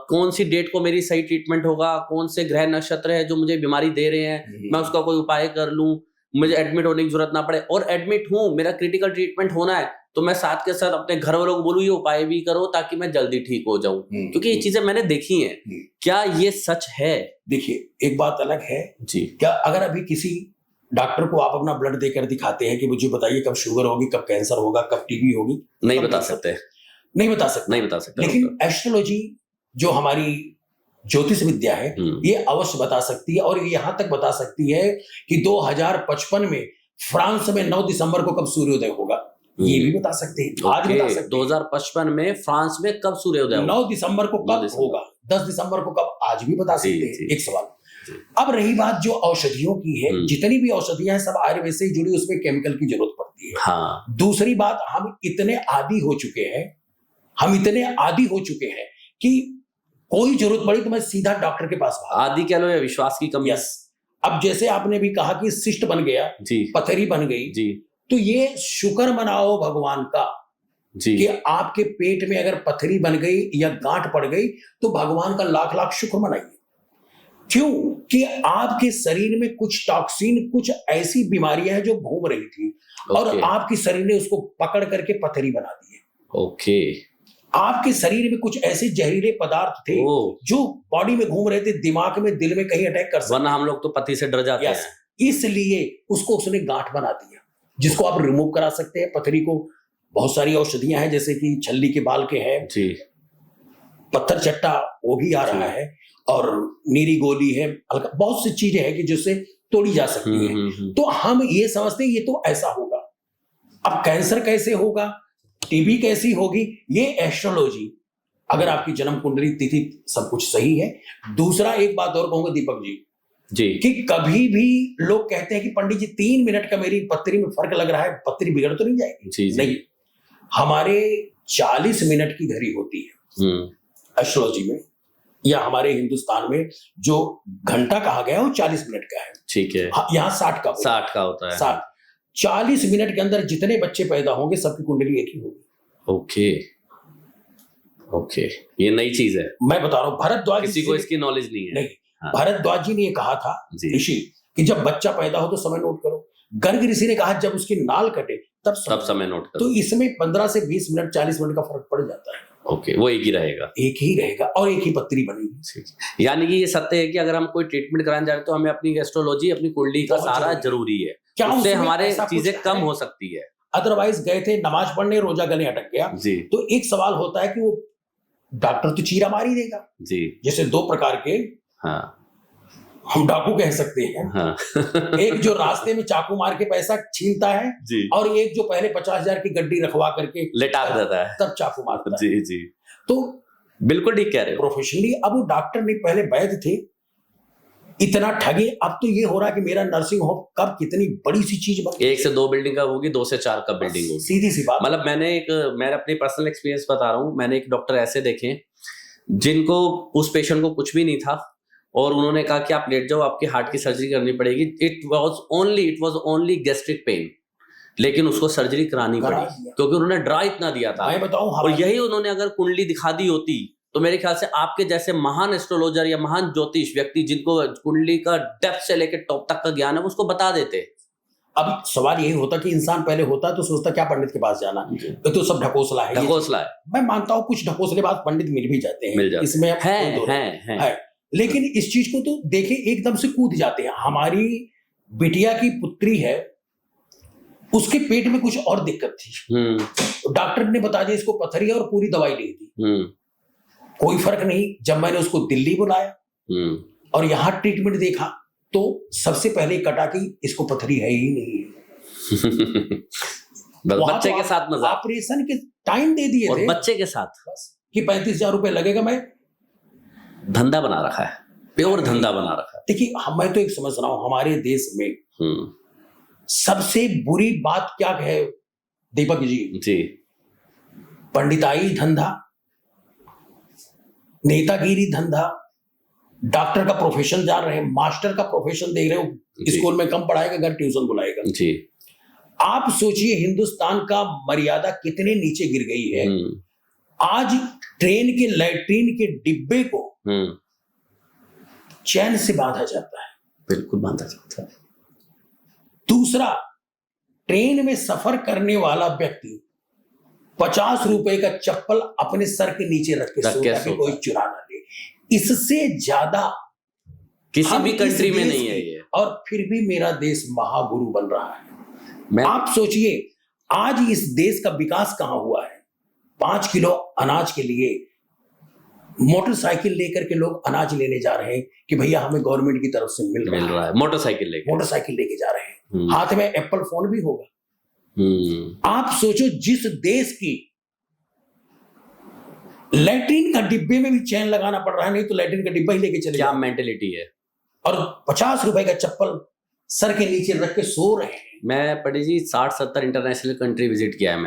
कौन सी डेट को मेरी सही ट्रीटमेंट होगा, कौन से ग्रह नक्षत्र है जो मुझे बीमारी दे रहे हैं, मैं उसका कोई उपाय कर लूं, मुझे एडमिट होने की जरूरत ना पड़े, और एडमिट हूं, मेरा क्रिटिकल ट्रीटमेंट होना है तो मैं साथ के साथ अपने घर वालों को बोलूं ये उपाय भी करो ताकि मैं जल्दी ठीक हो जाऊं, क्योंकि ये चीजें मैंने देखी हैं। क्या ये सच है? देखिए, एक बात अलग है जी, क्या अगर अभी किसी डॉक्टर को आप अपना ब्लड देकर दिखाते हैं कि मुझे बताइए कब शुगर होगी, कब कैंसर होगा, कब टीबी होगी, नहीं बता सकते, नहीं बता सकते, नहीं बता सकते। लेकिन एस्ट्रोलॉजी जो हमारी ज्योतिष विद्या है ये अवश्य बता सकती है, और यहां तक बता सकती है कि 2055 में फ्रांस में 9 दिसंबर को कब सूर्योदय होगा, ये भी बता सकते हैं, आज बता सकते हैं। 2055 में फ्रांस में कब सूर्योदय होगा, 9 दिसंबर को कब होगा, 10 दिसंबर को कब, आज भी बता सकते हैं। एक सवाल। अब रही बात जो औषधियों की है, जितनी भी औषधियां हैं सब आयुर्वेद से जुड़ी, उसमें केमिकल की जरूरत पड़ती है। हाँ। दूसरी बात, हम इतने आदी हो चुके हैं कि कोई जरूरत पड़ी तो मैं सीधा डॉक्टर के पास भागा। आदि कह लो या विश्वास की कमी। यस। अब जैसे आपने भी कहा कि सिस्ट बन गया जी, पथरी बन गई जी, तो ये शुक्र मनाओ भगवान का जी कि आपके पेट में अगर पथरी बन गई या गांठ पड़ गई तो भगवान का लाख लाख शुक्र मनाइए। क्यों? कि आपके शरीर में कुछ टॉक्सिन, कुछ ऐसी बीमारियां हैं जो घूम रही थी और आपके शरीर ने उसको पकड़ करके पथरी बना दी है। ओके। आपके शरीर में कुछ ऐसे जहरीले पदार्थ थे जो बॉडी में घूम रहे थे, दिमाग में, दिल में कहीं अटैक कर सकते, वरना हम लोग तो पथरी से डर जाते हैं। इसलिए उसको उसने गांठ बना दिया, जिसको आप रिमूव करा सकते हैं। पथरी को बहुत सारी औषधियां हैं, जैसे कि छल्ली के बाल के हैं जी, पत्थर चट्टा वो भी आ रहा है, और नीरी गोली है, बहुत सी चीजें हैं कि जिससे तोड़ी जा सकती है। तो हम ये समझते हैं ये तो ऐसा होगा। अब कैंसर कैसे होगा, टीबी कैसी होगी, ये एस्ट्रोलॉजी, अगर आपकी जन्म कुंडली तिथि सब कुछ सही है। दूसरा एक बात और कहूंगा दीपक जी कि कभी भी लोग कहते हैं कि पंडित जी 3 मिनट का मेरी पत्री में फर्क लग रहा है, पत्री बिगड़ तो नहीं जाएगी? जी। नहीं, हमारे 40 मिनट की घड़ी होती है एस्ट्रोलॉजी में, या हमारे हिंदुस्तान में जो घंटा कहा गया है वो 40 मिनट का है। ठीक है। यहाँ 60 का होता है। 60 40 मिनट के अंदर जितने बच्चे पैदा होंगे सबकी कुंडली एक ही होगी। ओके, ये नई चीज है, मैं बता रहा हूँ। भरद्वाज, किसी को इसकी नॉलेज नहीं है। नहीं, हाँ। भरद्वाज जी ने ये कहा था ऋषि कि जब बच्चा पैदा हो तो समय नोट करो। गर्ग ऋषि ने कहा जब उसकी नाल कटे तब समय नोट करो। तो इसमें 15 से 20 मिनट 40 मिनट का फर्क पड़ जाता है। ओके, वो एक ही रहेगा और एक ही पत्री बनेगी। यानी कि ये सत्य है कि अगर हम कोई ट्रीटमेंट कराने जा रहे हैं तो हमें अपनी एस्ट्रोलॉजी, अपनी कुंडली का सहारा जरूरी है, उससे हमारे चीजें कम हो सकती है। अदरवाइज गए थे नमाज पढ़ने, रोजा गले अटक गया जी, तो एक सवाल होता है कि वो डॉक्टर तो चीरा मार ही देगा जी। जैसे 2 प्रकार के, हाँ, हम डाकू कह सकते हैं, हाँ। एक जो रास्ते में चाकू मार के पैसा छीनता है जी, और एक जो पहले 50,000 की गड्डी रखवा करके लेटा देता है, तब चाकू मारता है जी। तो बिल्कुल ठीक कह रहे हो। प्रोफेशनली अब वो डॉक्टर नहीं, पहले वैद्य थे, इतना ठगे। अब तो ये हो रहा है कि मेरा नर्सिंग होम कब कितनी बड़ी सी चीज बन, 1 से 2 बिल्डिंग कब होगी, 2 से 4 कब बिल्डिंग होगी, सीधी सी बात। मतलब मैं अपनी पर्सनल एक्सपीरियंस बता रहा हूँ। मैंने एक डॉक्टर ऐसे देखे जिनको, उस पेशेंट को कुछ भी नहीं था और उन्होंने कहा कि आप लेट जाओ, आपकी हार्ट की सर्जरी करनी पड़ेगी। It was only gastric pain, लेकिन उसको सर्जरी करानी पड़ी क्योंकि उन्होंने ड्रा इतना दिया था। मैं बताऊं, और यही उन्होंने अगर कुंडली दिखा दी होती तो मेरे ख्याल से आपके जैसे महान एस्ट्रोलॉजर या महान ज्योतिष व्यक्ति जिनको कुंडली का डेप्थ से लेकर टॉप तक का ज्ञान है, उसको बता देते। अब सवाल यही होता कि इंसान पहले होता तो सोचता क्या पंडित के पास जाना, तो सब ढकोसला है। मैं मानता हूँ कुछ ढकोसलेबाज पंडित मिल भी जाते हैं, इसमें है। लेकिन इस चीज को तो देखे एकदम से कूद जाते हैं। हमारी बिटिया की पुत्री है, उसके पेट में कुछ और दिक्कत थी, डॉक्टर ने बता दिया इसको पथरी है और पूरी दवाई ली थी, कोई फर्क नहीं। जब मैंने उसको दिल्ली बुलाया और यहाँ ट्रीटमेंट देखा तो सबसे पहले कटा कि इसको पथरी है ही नहीं। बच्चे के साथ मजाक, ऑपरेशन के टाइम दे दिए थे बच्चे के साथ बस कि 35,000 रुपए लगेगा। मैं धंधा बना रखा है, प्योर धंधा बना रखा है। देखिए, मैं तो एक समझ रहा हूं, हमारे देश में सबसे बुरी बात क्या है दीपक जी? जी। पंडिताई धंधा, नेतागिरी धंधा, डॉक्टर का प्रोफेशन जान रहे हैं, मास्टर का प्रोफेशन देख रहे हो, जी। स्कूल में कम पढ़ाएगा, घर ट्यूशन बुलाएगा। जी। आप सोचिए हिंदुस्तान का मर्यादा कितने नीचे गिर गई है। आज ट्रेन के लैट्रीन के डिब्बे को चैन से बांधा जाता है। बिल्कुल बांधा जाता है। दूसरा, ट्रेन में सफर करने वाला व्यक्ति 50 रुपए का चप्पल अपने सर के नीचे रख के सोता है कि कोई चुरा ना ले। इससे ज्यादा किसी भी हम कंट्री इस में देश नहीं है की- ये। और फिर भी मेरा देश महागुरु बन रहा है। मैं आप सोचिए आज इस देश का विकास कहां हुआ है। 5 किलो अनाज के लिए मोटरसाइकिल लेकर के लोग अनाज लेने जा रहे हैं कि भैया हमें गवर्नमेंट की तरफ से मिल रहा है। मोटरसाइकिल लेके जा रहे हैं, हाथ में एप्पल फोन भी होगा। आप सोचो जिस देश की लैट्रिन का डिब्बे में भी चैन लगाना पड़ रहा है, नहीं तो लैट्रिन का डिब्बा ही लेके चले क्या जाओ। मेंटेलिटी है। और 50 रुपए का चप्पल सर के नीचे रख के सो रहे हैं। मैं पंडित जी 60-70 इंटरनेशनल कंट्री विजिट किया है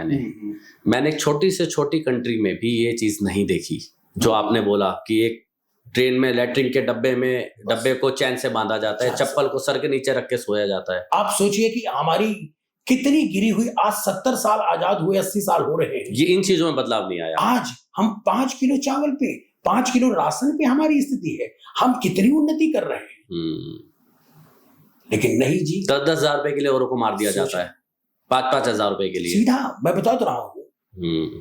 मैंने एक छोटी से छोटी कंट्री में भी ये चीज नहीं देखी जो आपने बोला कि एक ट्रेन में लैट्रिन के डब्बे को चैन से बांधा जाता है, चप्पल को सर के नीचे रख के सोया जाता है। आप सोचिए कि हमारी कितनी गिरी हुई, आज 70 साल आजाद हुए, 80 साल हो रहे हैं, ये इन चीजों में बदलाव नहीं आया। आज हम 5 किलो चावल पे, 5 किलो राशन पे हमारी स्थिति है। हम कितनी उन्नति कर रहे हैं, लेकिन नहीं जी। 10-10 हजार रुपए के लिए औरों को मार दिया जाता है, 5-5 हजार रुपए के लिए। सीधा मैं बता तो रहा हूँ।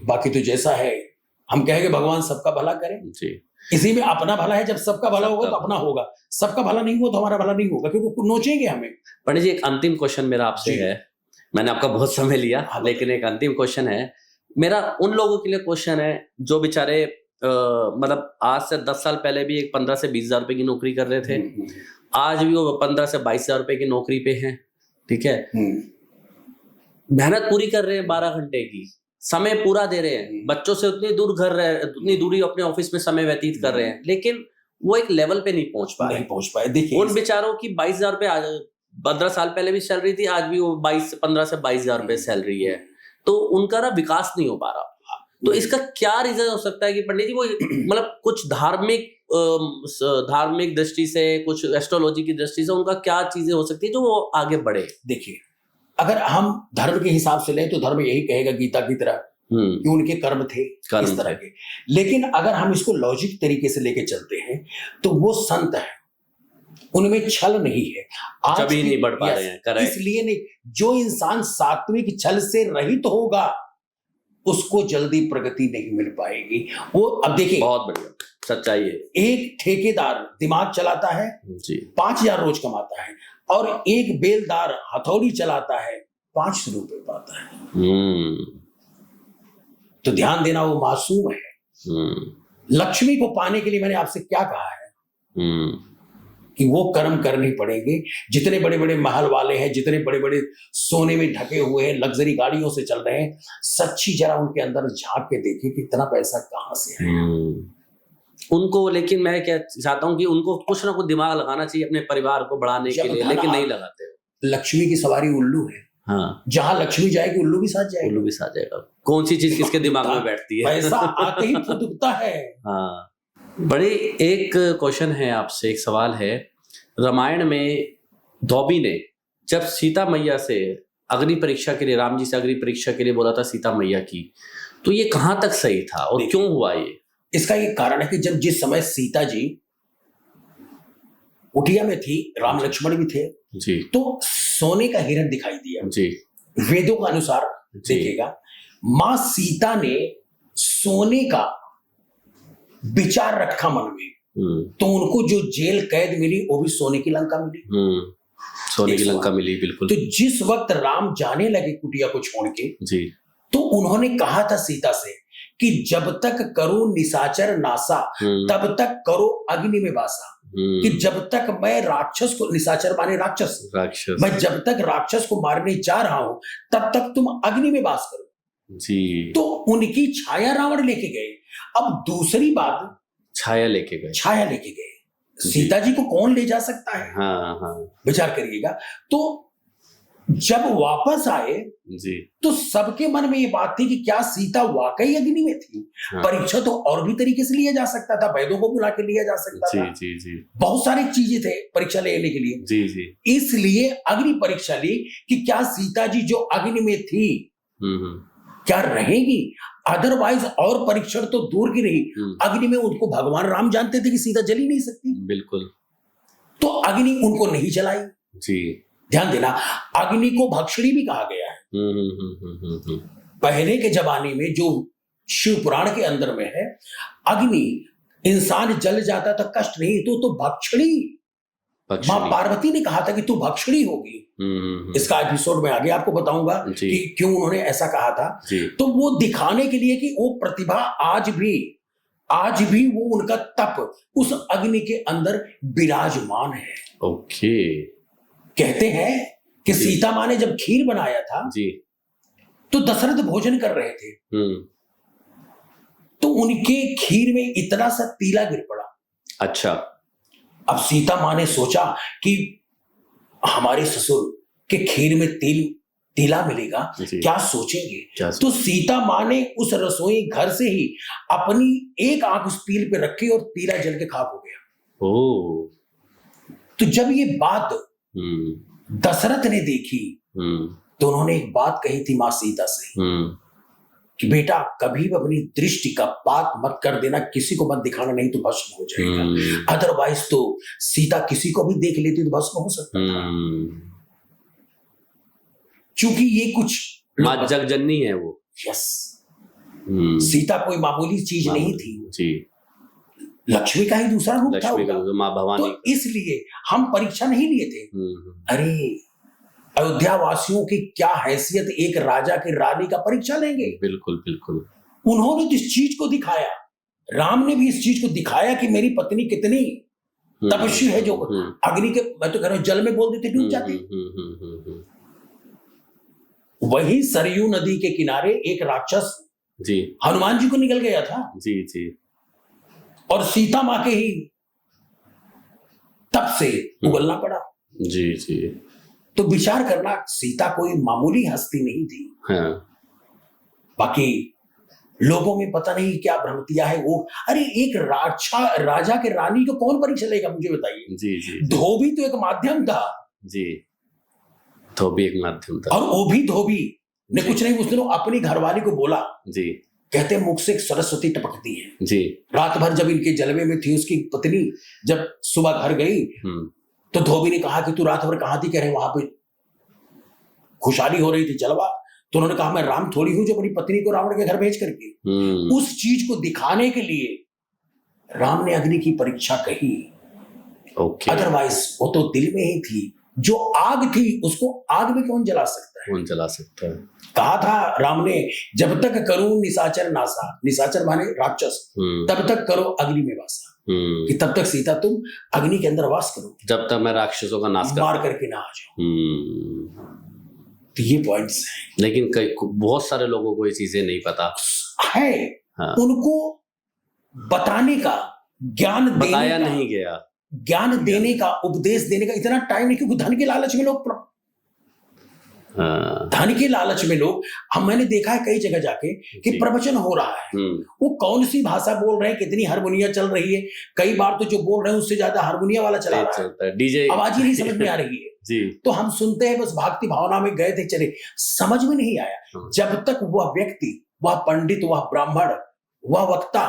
बाकी तो जैसा है हम कहेंगे भगवान सबका भला करे जी। इसी में अपना भला है। जब सबका भला होगा तो अपना होगा, सबका भला नहीं हुआ तो हमारा भला नहीं होगा, क्योंकि नोचेंगे हमें। पंडित जी एक अंतिम क्वेश्चन मेरा आपसे है, मैंने आपका बहुत समय लिया, लेकिन एक अंतिम क्वेश्चन है मेरा उन लोगों के लिए क्वेश्चन है जो बेचारे मतलब आज से 10 साल पहले भी एक 15 से 20 हजार रुपए की नौकरी कर रहे थे, आज भी वो 15 से 22 हजार रुपए की नौकरी पे हैं। ठीक है, मेहनत पूरी कर रहे हैं 12 घंटे की, समय पूरा दे रहे हैं, बच्चों से उतनी दूरी अपने ऑफिस में समय व्यतीत कर रहे हैं, लेकिन वो एक लेवल पे नहीं पहुंच पाए। देखिए उन बेचारों की 22 हजार रुपए 15 साल पहले भी सैलरी थी, आज भी वो 15 से 22 हजार रुपए सैलरी है, तो उनका ना विकास नहीं हो पा रहा। तो इसका क्या रीजन हो सकता है कि पंडित जी वो मतलब कुछ धार्मिक दृष्टि से, कुछ एस्ट्रोलॉजी की दृष्टि से उनका क्या चीजें हो सकती है जो वो आगे बढ़े? देखिए अगर हम धर्म के हिसाब से लें तो धर्म यही कहेगा गीता की तरह कि उनके कर्म थे इस तरह के। लेकिन अगर हम इसको लॉजिक तरीके से लेके चलते हैं तो वो संत है, उनमें छल नहीं है, आज कभी नहीं बढ़ पा रहे हैं। इसलिए नहीं, जो इंसान सात्विक छल से रहित होगा उसको जल्दी प्रगति नहीं मिल पाएगी। वो अब देखिए बहुत बढ़िया सच्चाई है। एक ठेकेदार दिमाग चलाता है जी, 5,000 रोज कमाता है, और एक बेलदार हथौड़ी चलाता है 500 रुपए पाता है। तो ध्यान देना वो मासूम है। लक्ष्मी को पाने के लिए मैंने आपसे क्या कहा है कि वो कर्म करने पड़ेंगे। जितने बड़े बड़े महल वाले हैं, जितने बड़े बड़े सोने में ढके हुए हैं, लग्जरी गाड़ियों से चल रहे हैं, सच्ची जरा उनके अंदर झांक के देखिए कि इतना पैसा कहां से है उनको। लेकिन मैं क्या चाहता हूं कि उनको कुछ ना कुछ दिमाग लगाना चाहिए अपने परिवार को बढ़ाने के लिए, लेकिन नहीं लगाते। लक्ष्मी की सवारी उल्लू है। हाँ, जहां लक्ष्मी जाएगी उल्लू भी साथ जाएगा। कौन सी चीज किसके दिमाग में बैठती है? पैसा आते ही फुदकता है। हाँ, बड़े एक क्वेश्चन है आपसे, एक सवाल है। रामायण में धोबी ने जब सीता मैया से अग्नि परीक्षा के लिए, राम जी से अग्नि परीक्षा के लिए बोला था सीता मैया की, तो ये कहां तक सही था और क्यों हुआ ये? इसका ये कारण है कि जब जिस समय सीता जी कुटिया में थी, राम लक्ष्मण भी थे जी, तो सोने का हिरण दिखाई दिया जी। वेदों के अनुसार देखिएगा, मां सीता ने सोने का विचार रखा मन में, तो उनको जो जेल कैद मिली वो भी सोने की लंका मिली। सोने की लंका मिली, बिल्कुल। तो जिस वक्त राम जाने लगे कुटिया को छोड़ के जी, तो उन्होंने कहा था सीता से कि जब तक करो निशाचर नासा तब तक करो अग्नि में वासा। कि जब तक मैं राक्षस को, निशाचर माने राक्षस, मैं जब तक राक्षस को मारने जा रहा हूं तब तक तुम अग्नि में वास करो जी। तो उनकी छाया रावण लेके गए। अब दूसरी बात, छाया लेके गए सीता जी को कौन ले जा सकता है? हाँ, विचार करिएगा। तो जब वापस आए जी तो सबके मन में ये बात थी कि क्या सीता वाकई अग्नि में थी। हाँ। परीक्षा तो और भी तरीके से लिया जा सकता था, वैदों को बुला के लिया जा सकता जी था, जी जी बहुत सारी चीजें थे परीक्षा लेने के लिए। जी जी इसलिए अग्नि परीक्षा ली कि क्या सीता जी जो अग्नि में थी हम्म क्या रहेगी। अदरवाइज और परीक्षण तो दूर की रही, अग्नि में उनको भगवान राम जानते थे कि सीता जल ही नहीं सकती, बिल्कुल तो अग्नि उनको नहीं जलाई। जी ध्यान देना, अग्नि को भक्षणी भी कहा गया है। पहले के जमाने में जो शिव पुराण के अंदर में है, अग्नि इंसान जल जाता था कष्ट नहीं, तो भक्षणी। मां पार्वती ने कहा था कि तू भक्षणी होगी। इसका एपिसोड में आगे आपको बताऊंगा कि क्यों उन्होंने ऐसा कहा था। तो वो दिखाने के लिए कि वो प्रतिभा आज भी वो उनका तप उस अग्नि के अंदर विराजमान है। ओके। कहते हैं कि सीता माँ ने जब खीर बनाया था जी तो दशरथ भोजन कर रहे थे, तो उनके खीर में इतना सा तीला गिर पड़ा। अच्छा। अब सीता माँ ने सोचा कि हमारे ससुर के खीर में तीला मिलेगा, क्या सोचेंगे। तो सीता माँ ने उस रसोई घर से ही अपनी एक आंख उस तिल पे रखी और तीला जल के खाक हो गया। ओ। तो जब ये बात दशरथ ने देखी तो उन्होंने एक बात कही थी मां सीता से कि बेटा कभी भी अपनी दृष्टि का पात मत कर देना, किसी को मत दिखाना, नहीं तो भस्म हो जाएगा। अदरवाइज तो सीता किसी को भी देख लेती तो भस्म हो सकता था। क्योंकि ये कुछ मां जगजननी है वो। यस। सीता कोई मामूली चीज नहीं थी जी, लक्ष्मी का ही दूसरा रूप था मां भवानी। तो इसलिए हम परीक्षा नहीं लिए थे। अरे अयोध्या वासियों की क्या हैसियत, एक राजा की रानी का परीक्षा लेंगे। बिल्कुल बिल्कुल। उन्होंने तो इस चीज को दिखाया, राम ने भी इस चीज को दिखाया कि मेरी पत्नी कितनी तपस्वी है, जो अग्नि के, मैं तो कह रहा हूं जल में बोल देती डूब जाती। वही सरयू नदी के किनारे एक राक्षस जी हनुमान जी को निकल गया था जी जी, और सीता मां के ही तप से उगलना पड़ा जी जी। तो विचार करना, सीता कोई मामूली हस्ती नहीं थी। हाँ। बाकी लोगों में पता नहीं क्या भ्रमतियां है वो। अरे एक राजा के रानी को कौन परीक्षा लेगा, मुझे बताइए। जी जी। धोबी तो एक माध्यम था जी, धोबी एक माध्यम था, और वो भी धोबी ने कुछ नहीं, उसने अपनी घरवाली को बोला जी, कहते मुख से सरस्वती टपकती है जी। रात भर जब इनके जलवे में थी उसकी पत्नी, जब सुबह घर गई तो धोबी ने कहा कि तू रात भर कहां थी, कह रहे वहां पे खुशहाली हो रही थी, जलवा। तो उन्होंने कहा मैं राम थोड़ी हूं जो अपनी पत्नी को रावण के घर भेज करके। उस चीज को दिखाने के लिए राम ने अग्नि की परीक्षा कही। अदरवाइज वो तो दिल में ही थी, जो आग थी उसको आग में कौन जला सकता है, कौन जला सकता है। कहा था राम ने, जब तक करूं निशाचर नासा, निशाचर माने राक्षस, तब तक करो अग्नि में वासा, कि तब तक सीता तुम अग्नि के अंदर वास करो, जब तक मैं राक्षसों का नाश मार करके ना आ जाऊं। तो ये पॉइंट्स हैं, लेकिन बहुत सारे लोगों को ये चीजें नहीं पता है। हाँ। उनको बताने का, ज्ञान बताया नहीं गया, ज्ञान देने का, उपदेश देने का इतना टाइम नहीं, क्योंकि धन के लालच में लोग धन के लालच में लोग, मैंने देखा है कई जगह जाके कि प्रवचन हो रहा है, वो कौन सी भाषा बोल रहे हैं, कितनी हारमोनिया चल रही है, कई बार तो जो बोल रहे हैं उससे ज्यादा हारमोनिया वाला चला रहा है, डीजे, आवाज ही नहीं समझ में आ रही है जी। तो हम सुनते हैं, बस भक्ति भावना में गए थे, चले, समझ में नहीं आया। जब तक वह व्यक्ति, वह पंडित, वह ब्राह्मण, वह वक्ता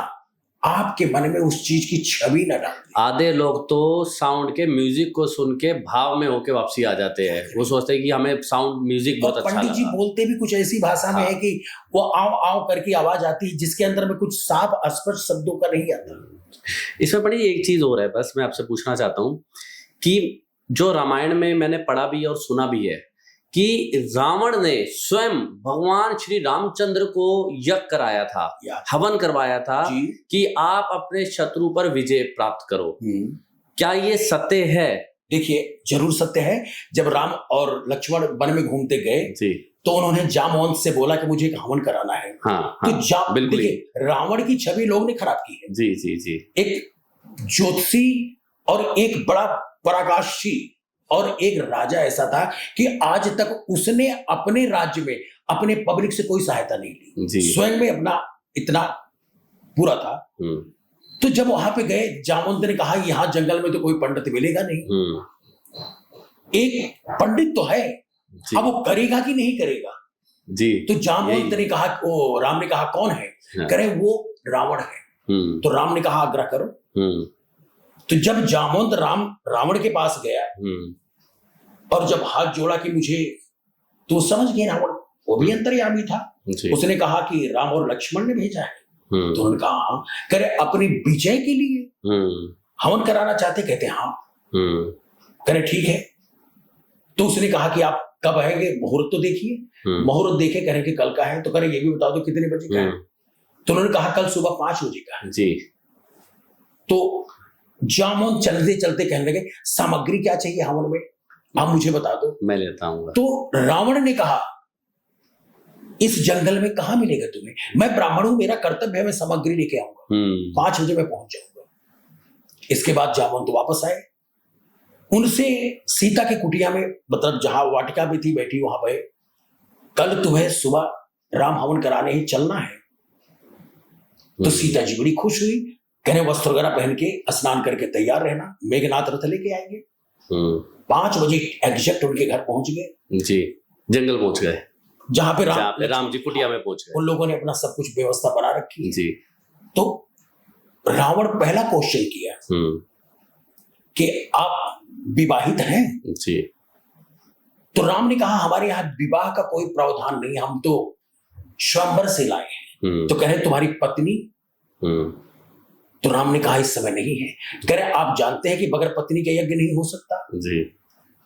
आपके मन में उस चीज की छवि न डालते। आधे लोग तो साउंड के, म्यूजिक को सुन के भाव में होके वापसी आ जाते हैं, वो सोचते हैं कि हमें साउंड म्यूजिक बहुत अच्छा लगा। पंडित जी बोलते भी कुछ ऐसी भाषा में है कि वो आओ आओ करके आवाज आती है, जिसके अंदर में कुछ साफ स्पष्ट शब्दों का नहीं आता। इसमें बड़ी एक चीज हो रहा है, बस मैं आपसे पूछना चाहता हूँ कि जो रामायण में मैंने पढ़ा भी और सुना भी है कि रावण ने स्वयं भगवान श्री रामचंद्र को यज्ञ कराया था, हवन करवाया था कि आप अपने शत्रु पर विजय प्राप्त करो। क्या ये सत्य है? देखिए, जरूर सत्य है। जब राम और लक्ष्मण वन में घूमते गए तो उन्होंने जामवंत से बोला कि मुझे एक हवन कराना है। तो देखिए, रावण की छवि लोग ने खराब की है जी जी जी। एक ज्योतिषी और एक बड़ा पराकाशी और एक राजा ऐसा था कि आज तक उसने अपने राज्य में अपने पब्लिक से कोई सहायता नहीं ली, जी। स्वयं में अपना इतना पूरा था। तो जब वहां पे गए, जामवंत ने कहा यहाँ जंगल में तो कोई पंडित मिलेगा नहीं, एक पंडित तो है, जी। अब वो करेगा कि नहीं करेगा। जी। तो जामवंत ने कहा, ओ राम ने कहा कौन है? हाँ। करे वो रावण है। तो राम ने कहा आग्रह करो। तो जब जामवंत रावण के पास गया और जब हाथ जोड़ा कि मुझे, तो समझ गए रावण, वो भी अंतर्यामी था। उसने कहा कि राम और लक्ष्मण ने भेजा है। तो उन्होंने कहा हाँ। करे अपनी विजय के लिए हवन कराना चाहते? कहते हाँ। करे ठीक है। तो उसने कहा कि आप कब आएंगे, मुहूर्त तो देखिए। मुहूर्त देखे, करें कि कल का है। तो करे ये भी बता दो कितने बजे का है। तो उन्होंने कहा कल सुबह 5 बजे का है। जी। तो जामवंत चलते चलते कहने लगे सामग्री क्या चाहिए हवन में, आप मुझे बता दो, मैं लेता हूँ। तो रावण ने कहा इस जंगल में कहां मिलेगा तुम्हें, मैं ब्राह्मण हूं, मेरा कर्तव्य है, मैं सामग्री लेके आऊंगा, 5 बजे मैं पहुंच जाऊंगा। इसके बाद जामवंत वापस आए, उनसे सीता की कुटिया में, मतलब जहां वाटिका में थी बैठी, वहां पे कल तुम्हें सुबह राम हवन कराने ही चलना है। तो सीता जी बड़ी खुश हुई, कहने वस्त्र वगैरह पहन के स्नान करके तैयार रहना, मेघनाथ रथ लेके आएंगे। 5 बजे एग्जैक्ट उनके घर पहुंच गए। जी, जंगल पहुंच गए, जहां पे राम जी कुटिया में पहुंच गए। उन लोगों ने अपना सब कुछ व्यवस्था बना रखी जी। तो रावण पहला क्वेश्चन किया कि आप विवाहित हैं? जी। तो राम ने कहा हमारे यहाँ विवाह का कोई प्रावधान नहीं, हम तो स्वयंवर से लाए हैं। तो कह रहे तुम्हारी पत्नी? तो राम ने कहा इस समय नहीं है। कह रहे आप जानते हैं कि बगैर पत्नी का यज्ञ नहीं हो सकता जी।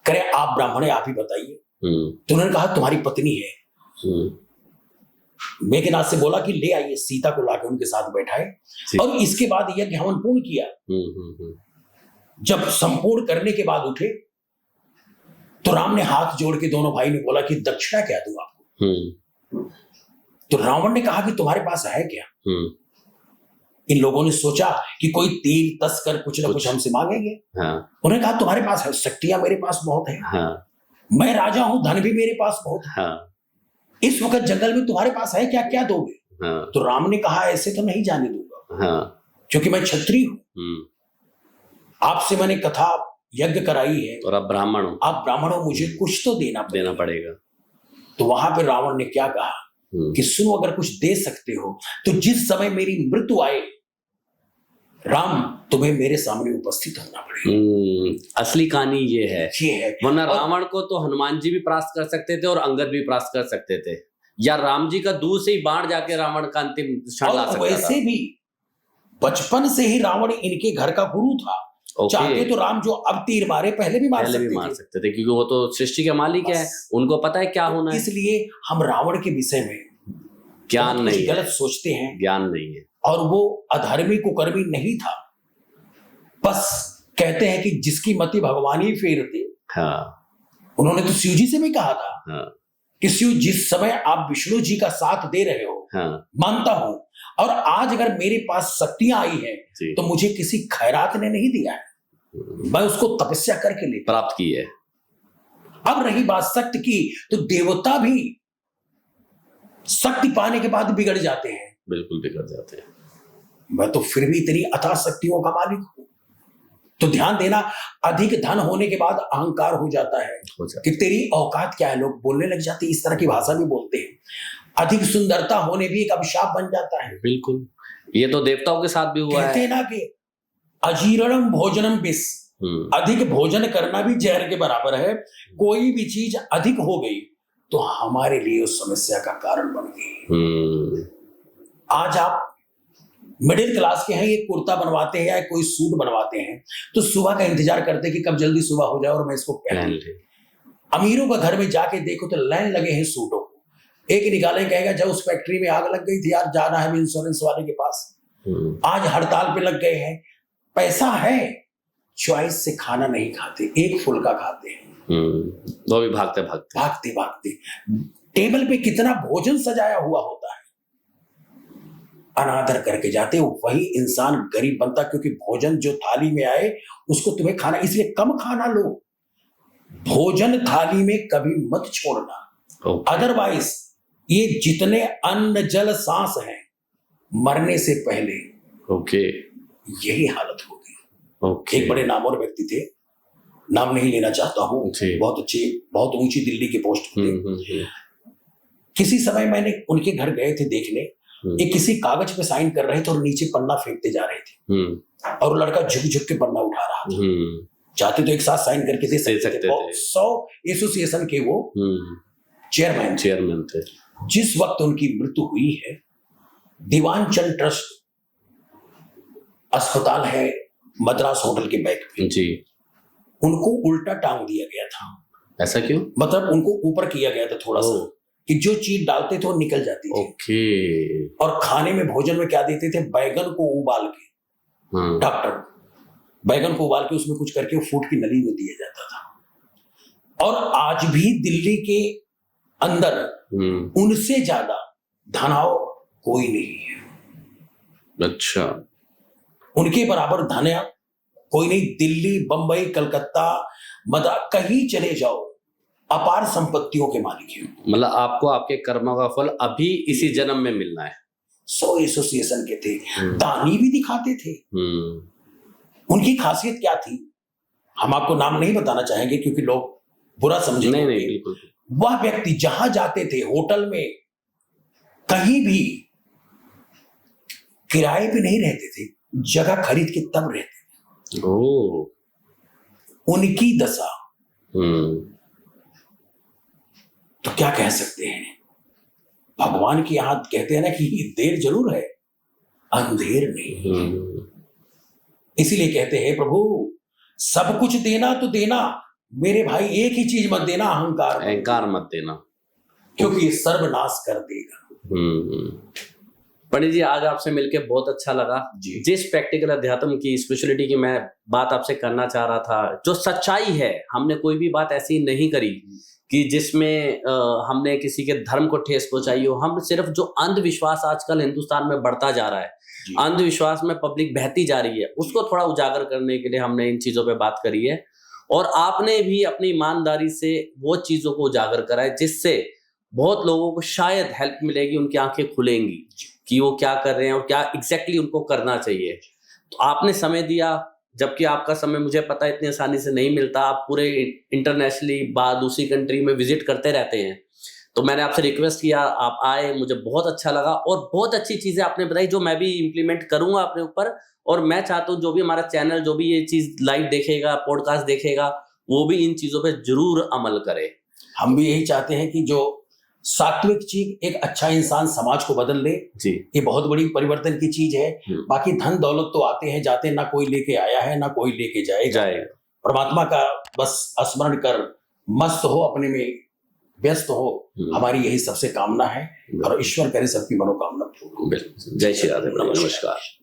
कह रहे आप ब्राह्मण है, आप ही बताइए। तो उन्होंने कहा तुम्हारी पत्नी है। मेघनाथ से बोला कि ले आइए, सीता को लाकर उनके साथ बैठाए और इसके बाद यज्ञ हवन पूर्ण किया। जब संपूर्ण करने के बाद उठे तो राम ने हाथ जोड़ के दोनों भाई ने बोला कि दक्षिणा क्या दूं आपको। तो रावण ने कहा कि तुम्हारे पास है क्या? इन लोगों ने सोचा कि कोई तेल तस्कर कुछ ना कुछ हमसे मांगेंगे। हाँ। उन्होंने कहा तुम्हारे पास है, शक्तियां मेरे पास बहुत है। हाँ। मैं राजा हूं, धन भी मेरे पास बहुत है। हाँ। इस वक्त जंगल में तुम्हारे पास है क्या, क्या दोगे? हाँ। तो राम ने कहा ऐसे तो नहीं जाने दूंगा। हाँ। क्योंकि मैं क्षत्रिय हूं, आपसे मैंने कथा यज्ञ कराई है और आप ब्राह्मण हो, मुझे कुछ तो देना पड़ेगा। तो वहां पे रावण ने क्या कहा कि सुनो, अगर कुछ दे सकते हो तो जिस समय मेरी मृत्यु आए राम तुम्हें मेरे सामने उपस्थित होना पड़ेगा। असली कहानी ये है। वरना रावण को तो हनुमान जी भी परास्त कर सकते थे और अंगद भी परास्त कर सकते थे, या राम जी का दूर से ही बाण जाके रावण का अंतिम क्षण ला सकता था। वैसे भी बचपन से ही रावण इनके घर का गुरु था। चाहते तो राम जो अब तीर मारे पहले भी मार सकते थे, क्योंकि वो तो सृष्टि के मालिक है, उनको पता है क्या होना है। इसलिए हम रावण के विषय में ज्ञान नहीं, गलत सोचते हैं, ज्ञान नहीं है। और वो अधर्मी कुकर्मी नहीं था, बस कहते हैं कि जिसकी मति भगवान ही फेरते। हाँ। उन्होंने तो शिव जी से भी कहा था। हाँ। कि शिव जिस समय आप विष्णु जी का साथ दे रहे हो, हाँ। मानता हूं, और आज अगर मेरे पास शक्तियां आई है तो मुझे किसी खैरात ने नहीं दिया है, मैं उसको तपस्या करके ले प्राप्त की है। अब रही बात शक्ति की, तो देवता भी शक्ति पाने के बाद बिगड़ जाते हैं। बिल्कुल बिगड़ जाते हैं। मैं तो फिर भी इतनी अथाह शक्तियों का मालिक हूं। तो ध्यान देना, अधिक धन होने के बाद अहंकार हो जाता है कि तेरी औकात क्या है, लोग बोलने लग जाते हैं, इस तरह की भाषा भी बोलते हैं। अधिक सुंदरता होने भी एक अभिशाप बन जाता है। बिल्कुल, ये तो देवताओं के साथ भी हुआ है। कहते हैं ना कि अजीर्णम भोजनम विष, अधिक भोजन करना भी जहर के बराबर है। कोई भी चीज अधिक हो गई तो हमारे लिए उस समस्या का कारण बन गई। आज आप मिडिल क्लास के हैं, ये कुर्ता बनवाते हैं या कोई सूट बनवाते हैं तो सुबह का इंतजार करते हैं कि कब जल्दी सुबह हो जाए और मैं इसको पहन ले। अमीरों का घर में जाके देखो तो लाइन लगे हैं सूटों को। एक निकाले कहेगा जब उस फैक्ट्री में आग लग गई थी यार, जाना है इंश्योरेंस वाले के पास। आज हड़ताल पे लग गए हैं, पैसा है, चॉइस से खाना नहीं खाते, एक फुल्का खाते हैं। वो भी भागते भागते टेबल पे कितना भोजन सजाया हुआ होता है, अनादर करके जाते हो। वही इंसान गरीब बनता, क्योंकि भोजन जो थाली में आए उसको तुम्हें खाना, इसलिए कम खाना लो। भोजन थाली में कभी मत छोड़ना, ओके अदरवाइज ये जितने अन्न जल सांस हैं, मरने से पहले ओके यही हालत होगी। ओके एक बड़े नामवर व्यक्ति थे, नाम नहीं लेना चाहता हूँ, जी। बहुत अच्छी, बहुत ऊंची दिल्ली की पोस्ट पे थे। हम्म। किसी समय मैंने उनके घर गए थे देखने, एक किसी कागज पे साइन कर रहे थे और नीचे पन्ना फेंकते जा रहे थे, और वो लड़का झुक झुक के पन्ना उठा रहा था। चाहते तो एक साथ साइन करके दे सकते थे। 100 एसोसिएशन के वो चेयरमैन थे। जिस वक्त उनकी मृत्यु हुई है, दीवान चंद ट्रस्ट अस्पताल है मद्रास होटल के बैक पे जी, उनको उल्टा टांग दिया गया था। ऐसा क्यों? मतलब उनको ऊपर किया गया था थोड़ा सा, कि जो चीज डालते थे वो निकल जाती थी। ओके। और खाने में भोजन में क्या देते थे, बैगन को उबाल के, डॉक्टर बैगन को उबाल के उसमें कुछ करके फूट की नली में दिया जाता था। और आज भी दिल्ली के अंदर उनसे ज्यादा धनाव कोई नहीं है। अच्छा, उनके बराबर धन कोई नहीं। दिल्ली, बंबई, कलकत्ता, मद्रास, कहीं चले जाओ, अपार संपत्तियों के मालिक हैं। मतलब आपको आपके कर्मों का फल अभी इसी जन्म में मिलना है। 100 एसोसिएशन के थे, दानी भी दिखाते थे। उनकी खासियत क्या थी, हम आपको नाम नहीं बताना चाहेंगे क्योंकि लोग बुरा समझेंगे। नहीं, बिल्कुल। वह व्यक्ति जहां जाते थे, होटल में, कहीं भी किराए पे नहीं रहते थे, जगह खरीद के तब रहते थे। उनकी दशा तो क्या कह सकते हैं। भगवान की यहां कहते हैं ना कि देर जरूर है, अंधेर नहीं। इसीलिए कहते हैं प्रभु सब कुछ देना तो देना, मेरे भाई एक ही चीज मत देना, अहंकार मत देना, क्योंकि ये सर्वनाश कर देगा। पंडित जी, आज आपसे मिलकर बहुत अच्छा लगा। जिस प्रैक्टिकल अध्यात्म की स्पिरिचुअलिटी की मैं बात आपसे करना चाह रहा था, जो सच्चाई है, हमने कोई भी बात ऐसी नहीं करी कि जिसमें हमने किसी के धर्म को ठेस पहुंचाई हो। हम सिर्फ जो अंधविश्वास आजकल हिंदुस्तान में बढ़ता जा रहा है, अंधविश्वास में पब्लिक बहती जा रही है, उसको थोड़ा उजागर करने के लिए हमने इन चीजों पे बात करी है। और आपने भी अपनी ईमानदारी से वो चीजों को उजागर करा है, जिससे बहुत लोगों को शायद हेल्प मिलेगी, उनकी आंखें खुलेंगी कि वो क्या कर रहे हैं और क्या एग्जैक्टली उनको करना चाहिए। तो आपने समय दिया, जबकि आपका समय मुझे पता है इतनी आसानी से नहीं मिलता। आप पूरे इंटरनेशनली दूसरी कंट्री में विजिट करते रहते हैं, तो मैंने आपसे रिक्वेस्ट किया, आप आए, मुझे बहुत अच्छा लगा और बहुत अच्छी चीजें आपने बताई जो मैं भी इम्प्लीमेंट करूंगा अपने ऊपर। और मैं चाहता हूँ जो भी हमारा चैनल, जो भी ये चीज लाइव देखेगा, पॉडकास्ट देखेगा, वो भी इन चीजों पे जरूर अमल करे। हम भी यही चाहते हैं कि जो सात्विक चीज, एक अच्छा इंसान समाज को बदल ले जी, ये बहुत बड़ी परिवर्तन की चीज है। बाकी धन दौलत तो आते हैं जाते हैं, ना कोई लेके आया है ना कोई लेके जाएगा। परमात्मा का बस स्मरण कर मस्त हो, अपने में व्यस्त हो, हमारी यही सबसे कामना है। और ईश्वर करे सबकी मनोकामना पूर्ण हो। जय श्री राधे, नमस्कार।